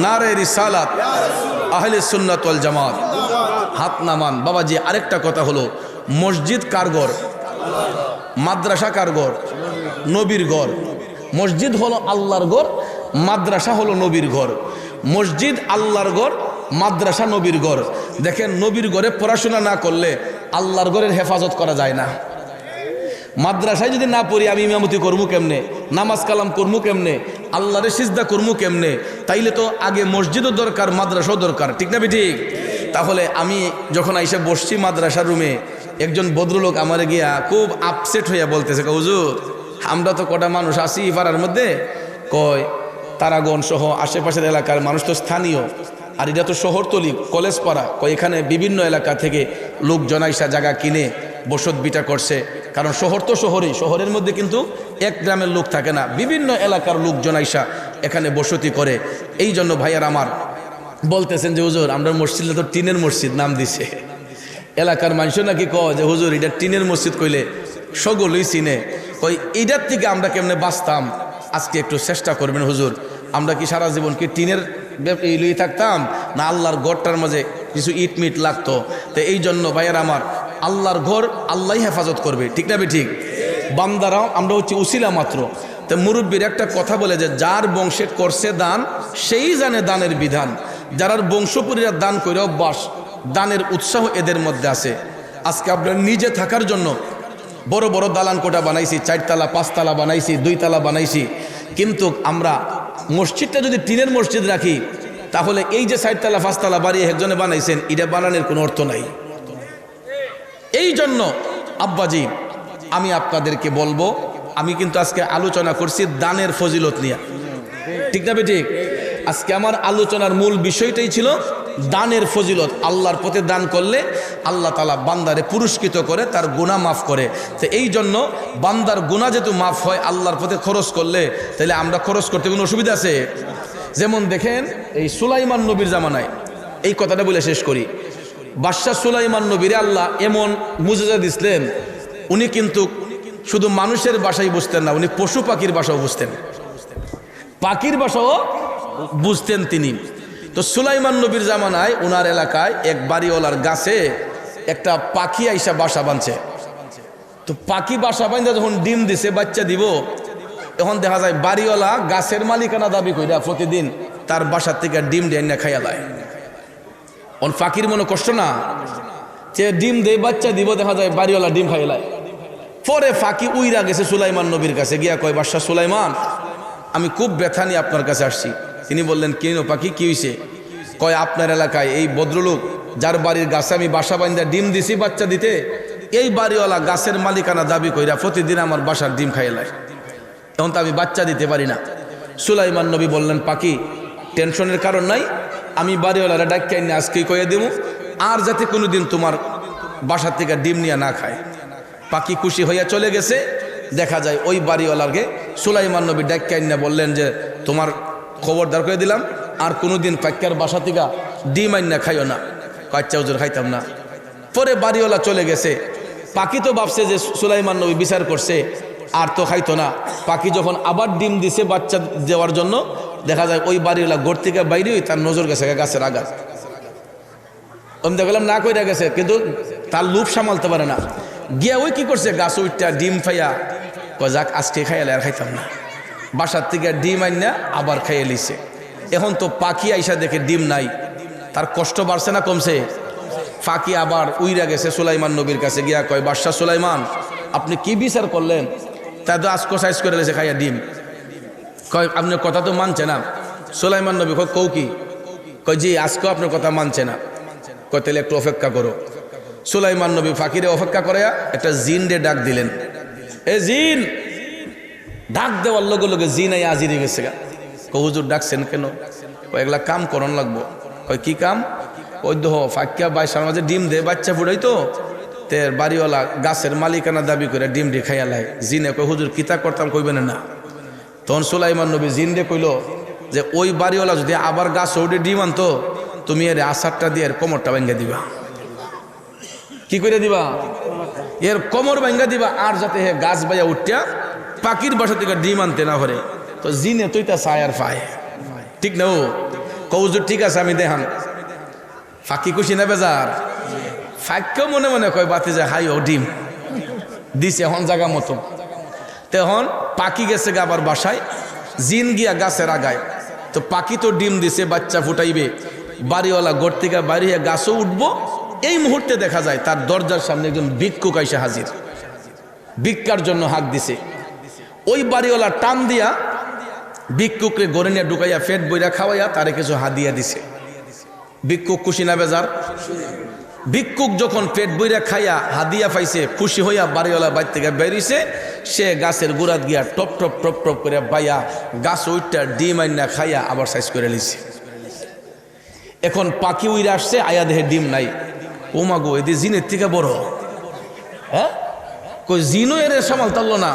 নারে রিসালাত, আহলে সুন্নাত ওয়াল জামাত, হাত নামান। বাবাজি আরেকটা কথা হলো, মসজিদ কার ঘর? মাদ্রাসা কার ঘর? নবীর ঘর। মসজিদ হলো আল্লাহর ঘর, মাদ্রাসা হলো নবীর ঘর। মসজিদ আল্লাহর ঘর, মাদ্রাসা নবীর ঘর। দেখেন, নবীর ঘরে পড়াশোনা না করলে আল্লাহর ঘরের হেফাজত করা যায় না। মাদ্রাসায় যদি না পড়ি আমি ইমামতি করবো কেমনে, নামাজ কালাম করবো কেমনে, আল্লাহরে সিজদা করবো কেমনে? তাইলে তো আগে মসজিদও দরকার, মাদ্রাসাও দরকার, ঠিক না ঠিক? তাহলে আমি যখন আইসা বসছি মাদ্রাসার রুমে, একজন ভদ্রলোক আমার গিয়া খুব আপসেট হইয়া বলতেছে, হুজুর আমরা তো কটা মানুষ আছি পাড়ার মধ্যে, কয় তারাগণ সহ আশেপাশের এলাকার মানুষ তো স্থানীয়, আর এটা তো শহরতলি কলেজ পাড়া, কয় এখানে বিভিন্ন এলাকা থেকে লোকজন আইসা জায়গা কিনে বসত বিটা করছে। কারণ শহর তো শহরই, শহরের মধ্যে কিন্তু এক গ্রামের লোক থাকে না, বিভিন্ন এলাকার লোকজন আইসা এখানে বসতি করে। এই জন্য ভাইয়ার আমার বলতেছেন যে হুজুর আমরা মসজিদে তো টিনের মসজিদ নাম দিছে। এলাকার মানুষ নাকি কয় যে হুজুর এটা টিনের মসজিদ কইলে সকলই চিনে, কই এইটার থেকে আমরা কেমনে বাঁচতাম, আজকে একটু চেষ্টা করবেন হুজুর। আমরা কি সারা জীবন কি টিনের লুই থাকতাম, না আল্লাহর ঘরটার মাঝে কিছু ইট মিট লাগতো? তো এই জন্য ভাইয়ার আমার, আল্লাহর ঘর আল্লাহ হেফাজত করবে, ঠিক না ঠিক? বান্দারাও আমরা হচ্ছে উসিলা মাত্র। তো মুরব্বীর একটা কথা বলে যে যার বংশে করছে দান সেই জানে দানের বিধান। যারার বংশপুরীরা দান করে অভ্যাস, দানের উৎসাহ এদের মধ্যে আছে। আজকে আপনার নিজে থাকার জন্য বড় বড় দালান কোটা বানাইছি, 4 তালা 5 তালা বানাইছি, 2 তালা বানাইছি, কিন্তু আমরা মসজিদটা যদি টিনের মসজিদ রাখি, তাহলে এই যে 4 তালা 5 তালা বাড়ি একজনে বানাইছেন, এটা বানানোর কোনো অর্থ নাই। এই জন্য আব্বাজি আমি আপনাদেরকে বলবো, আমি কিন্তু আজকে আলোচনা করছি দানের ফজিলত নিয়ে, ঠিক না ঠিক? আজকে আমার আলোচনার মূল বিষয়টাই ছিল দানের ফজিলত। আল্লাহর পথে দান করলে আল্লাহ তাআলা বান্দারে পুরস্কৃত করে, তার গুনাহ মাফ করে। তো এই জন্য বান্দার গুনাহ যেহেতু মাফ হয় আল্লাহর পথে খরচ করলে, তাহলে আমরা খরচ করতে কোনো অসুবিধা আছে? যেমন দেখেন এই সুলাইমান নবীর জামানায়, এই কথাটা বলে শেষ করি, বাদশাহ সুলাইমান নবীরে আল্লাহ এমন মুজিজা দিছিলেন, উনি কিন্তু শুধু মানুষের ভাষাই বুঝতেন না, উনি পশু পাখির ভাষাও বুঝতেন, পাখির ভাষাও বুঝতেন তিনি। তো সুলাইমান নবীর জামানায় ওনার এলাকায় এক বাড়িওয়ালার গাছে একটা পাখি আইসা বাসা বাঁধছে। তো পাখি বাসা বাঁধা যখন ডিম দিছে, বাচ্চা দিব, এখন দেখা যায় বাড়িওয়ালা গাছের মালিকানা দাবি কইরা প্রতিদিন তার বাসার থেকে ডিম দিয়ে না খাইয়া লায়। ওন পাখির মনে কষ্ট না যে ডিম দেয় বাচ্চা দিব, দেখা যায় বাড়িওয়ালা ডিম খাইয়া লায়। পরে ফাঁকি উইরা গেছে সুলাইমান নবীর কাছে, গিয়া কয় বাদশাহ সুলাইমান, আমি খুব ব্যথা নিয়ে আপনার কাছে আসছি। তিনি বললেন, কেন পাখি কি হয়েছে? কয় আপনার এলাকায় এই ভদ্রলোক যার বাড়ির গাছে আমি বাসা বান্ধা ডিম দিছি বাচ্চা দিতে, এই বাড়িওয়ালা গাছের মালিকানা দাবি কইরা প্রতিদিন আমার বাসার ডিম খাইলায়, এখন তো আমি বাচ্চা দিতে পারি না। সুলাইমান নবী বললেন, পাখি টেনশনের কারণ নাই, আমি বাড়িওয়ালারা ডাক্তার নিয়ে আজকেই কয়ে দেবো, আর যাতে কোনোদিন তোমার বাসার থেকে ডিম নিয়ে না খায়। পাখি খুশি হইয়া চলে গেছে। দেখা যায় ওই বাড়িওয়ালাকে সুলাইমান নবী ডাক্তার নিয়ে বললেন যে তোমার খবরদার করে দিলাম, আর কোনোদিন পাক্কার বাসা থেকে ডিম আইনা খাইও না। বাচ্চা হুজুর খাইতাম না। পরে বাড়িওয়ালা চলে গেছে। পাখি তো ভাবছে যে সুলাইমান নবী বিচার করছে, আর তো খাইতো না। পাখি যখন আবার ডিম দিছে বাচ্চা দেওয়ার জন্য, দেখা যায় ওই বাড়িওয়ালা ঘর থেকে বাইরে তার নজর গেছে গাছের আঘাত। আমি দেখলাম না কইরা গেছে, কিন্তু তার লোভ সামালতে পারে না। গিয়া ওই কি করছে, গাছ উঠটা ডিম খাইয়া যাক আজকে খাইয়ালে আর খাইতাম না, বাসার থেকে ডিম আইনা আবার খাইয়ে লিছে। এখন তো পাখি আইসা দেখে ডিম নাই, তার কষ্ট বাড়ছে না কমছে? ফাঁকি আবার উইরা গেছে সুলাইমান নবীর কাছে গিয়া কয় বাদশাহ সুলাইমান আপনি কি বিচার করলেন? তাই তো আজকে সাইজ করে লেছে খাইয়া ডিম। কয় আপনার কথা তো মানছে না। সুলাইমান নবী কয় কৌ কি? কয় জি আজকেও আপনার কথা মানছে না। কয় তাহলে একটু অপেক্ষা করো। সুলাইমান নবী ফাঁকিরে অপেক্ষা করে একটা জিন রে ডাক দিলেন। এ জিন! ডাক দেওয়ার লগে লগে জিন আই হাজির গেছে গা। কয় হুজুর ডাকছেন কেন? কয় এগুলা কাম করন লাগবো। কয় কি কাম? ওই দোহ ফাঁকিয়া বাইশার মাঝে ডিম দে বাচ্চা ফুটাই তো তের বাড়িওয়ালা গাছের মালিকানা দাবি করে ডিম ডি খাইয়া লাই। জিনে কয় হুজুর কিতা করতাম কইবেন না। তখন সুলাইমান নবী জিন রে কইল যে ওই বাড়িওয়ালা যদি আবার গাছ উঠে ডিম আনতো তুমি এর আসারটা দিয়ে এর কোমরটা ভেঙে দিবা। কি করে দিবা? এর কোমর ভেঙে দিবা। আর যাতে হে গাছ বাইয়া উঠিয়া পাখির বাসা থেকে ডিম আনতে না পারে। তো জিনে তুই তা চায় আর পায়, ঠিক না? ও কৌজুর ঠিক আছে আমি দেখান। ফাঁকি খুশি না বেজার? ফাঁকেও মনে মনে কয় বাতি যায় হাই ও ডিম দিছে এখন জায়গা মতো। তখন পাখি গেছে আবার বাসায়, জিন গিয়া গাছের আগায়। তো পাখি তো ডিম দিছে বাচ্চা ফুটাইবে, বাড়িওয়ালা ঘর থেকে বাড়িয়ে গাছও উঠবো। এই মুহূর্তে দেখা যায় তার দরজার সামনে একজন ভিক্ষুক আইসা হাজির, ভিক্ষার জন্য হাঁক দিছে। ওই বাড়িওয়ালা টান দিয়া ভিক্ষুকরে গড়ে নিয়ে ঢুকাইয়া পেট বইরা খাওয়াইয়া তারে কিছু হাদিয়া দিছে। ভিক্ষুক খুশি না বেজার? ভিক্ষুক যখন পেট বইরা খাইয়া হাদিয়া পাইছে, খুশি হইয়া বাড়িওয়ালা বাড়ি থেকে বেরিয়েছে। সে গাছের গোড়াত গিয়া টপ টপ টপ টপ করে বাইয়া গাছ উইটা ডিম আইনা খাইয়া আবার সাইজ করে লিছে। এখন পাখি উইরা আসছে, আয়া দেহে ডিম নাই। ও মাগো এদি জিনের থেকে বড়। হ্যাঁ কই জিনও এর সামাল তারলো না।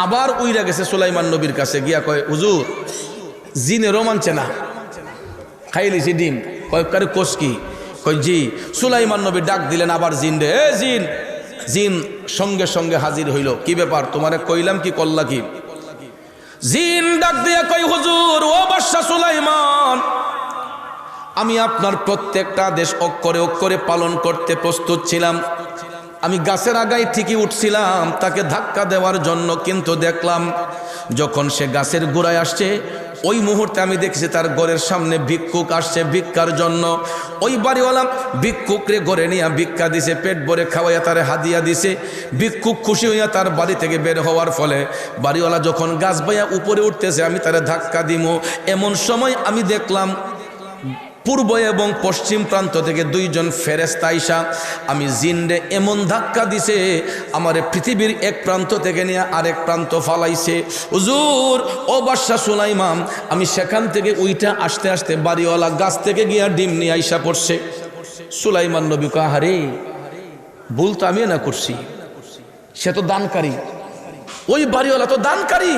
আবার উইরা গেছে সুলাইমান নবীর কাছে গিয়া কয় হুজুর জিনেরও মানছে না, খাই লিছি ডিম। কয়েকবারে কোষ কি? কই জি। সুলাইমান নবী ডাক দিলেন আবার জিন রে। এ জিন! জিন সঙ্গে সঙ্গে হাজির হইল। কি ব্যাপার তোমারে কইলাম কি করলা কি? জিন ডাক দিয়া কই হুজুর ও বাদশা সুলাইমান, আমি আপনার প্রত্যেকটা আদেশ অক্ষরে অক্ষরে পালন করতে প্রস্তুত ছিলাম। আমি গাছের আগায় ঠিকই উঠছিলাম তাকে ধাক্কা দেওয়ার জন্য, কিন্তু দেখলাম যখন সে গাছের গোড়ায় আসছে ওই মুহূর্তে আমি দেখছি তার ঘরের সামনে ভিক্ষুক আসছে ভিক্ষার জন্য। ওই বাড়িওয়ালা ভিক্ষুকরে ঘরে নিয়ে ভিক্ষা দিছে, পেট ভরে খাওয়াইয়া তারে হাদিয়া দিছে। ভিক্ষুক খুশি হইয়া তার বাড়ি থেকে বের হওয়ার ফলে বাড়িওয়ালা যখন গাছ বাইয়া উপরে উঠতেছে আমি তারে ধাক্কা দিমো, এমন সময় আমি দেখলাম পূর্ব এবং পশ্চিম প্রান্ত থেকে দুইজন ফেরেশতা আইসা আমি জিনরে এমন ধাক্কা দিছে আমারে পৃথিবীর এক প্রান্ত থেকে নিয়ে আরেক প্রান্ত ফালাইছে। হুজুর ও বাদশা সুলাইমান, আমি সেখান থেকে উইটা আসতে আসতে বাড়িওয়ালা গাছ থেকে গিয়া ডিম নিয়ে আইসা পড়ছে। সুলাইমান নবী কয় আরে ভুল তো আমি না করছি, সে তো দানকারী, ওই বাড়িওয়ালা তো দানকারী।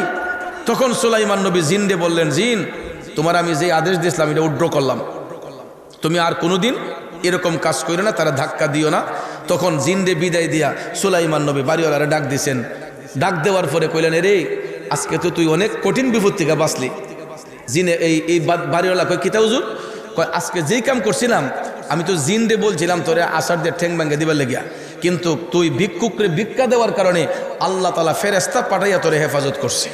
তখন সুলাইমান নবী জিনরে বললেন জিন তোমার আমি যে আদেশ দিয়েছিলাম এটা উড্র করলাম, তুমি আর কোনোদিন এরকম কাজ করো না, তারা ধাক্কা দিও না। তখন জিনরে বিদায় দিয়া সুলাইমান নবী বাড়িওয়ালারা ডাক দিয়েছেন। ডাক দেওয়ার পরে কইলেন রে আজকে তো তুই অনেক কঠিন বিপদ থেকে বাঁচলি। জিনে এই বাড়িওয়ালা কয় কিতা হুজুর? কয় আজকে যেই কাম করছিলাম আমি তো জিনরে বলছিলাম তোরে আসার দিয়ে ঠ্যাং ভাঙ্গে দিবার লেগিয়া, কিন্তু তুই ভিক্ষুকরে ভিক্ষা দেওয়ার কারণে আল্লাহ তাআলা ফেরেশতা পাঠাইয়া তোরে হেফাজত করছে।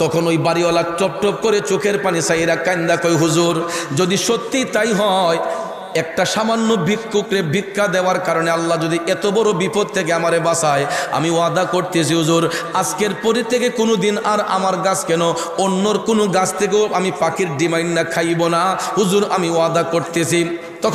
তখন ওই বাড়িওয়ালা টপ টপ করে চোখের পানি চাইরা কান্দা কই হুজুর যদি সত্যি তাই হয়, একটা সামান্য ভিক্ষুকরে ভিক্ষা দেওয়ার কারণে আল্লাহ যদি এত বড় বিপদ থেকে আমারে বাঁচায়, আমি ওয়াদা করতেছি হুজুর আজকের পরে থেকে কোনো দিন আর আমার গাছ কেন অন্যর কোনো গাছ থেকেও আমি পাখির ডিমাইন না খাইব না হুজুর, আমি ওয়াদা করতেছি।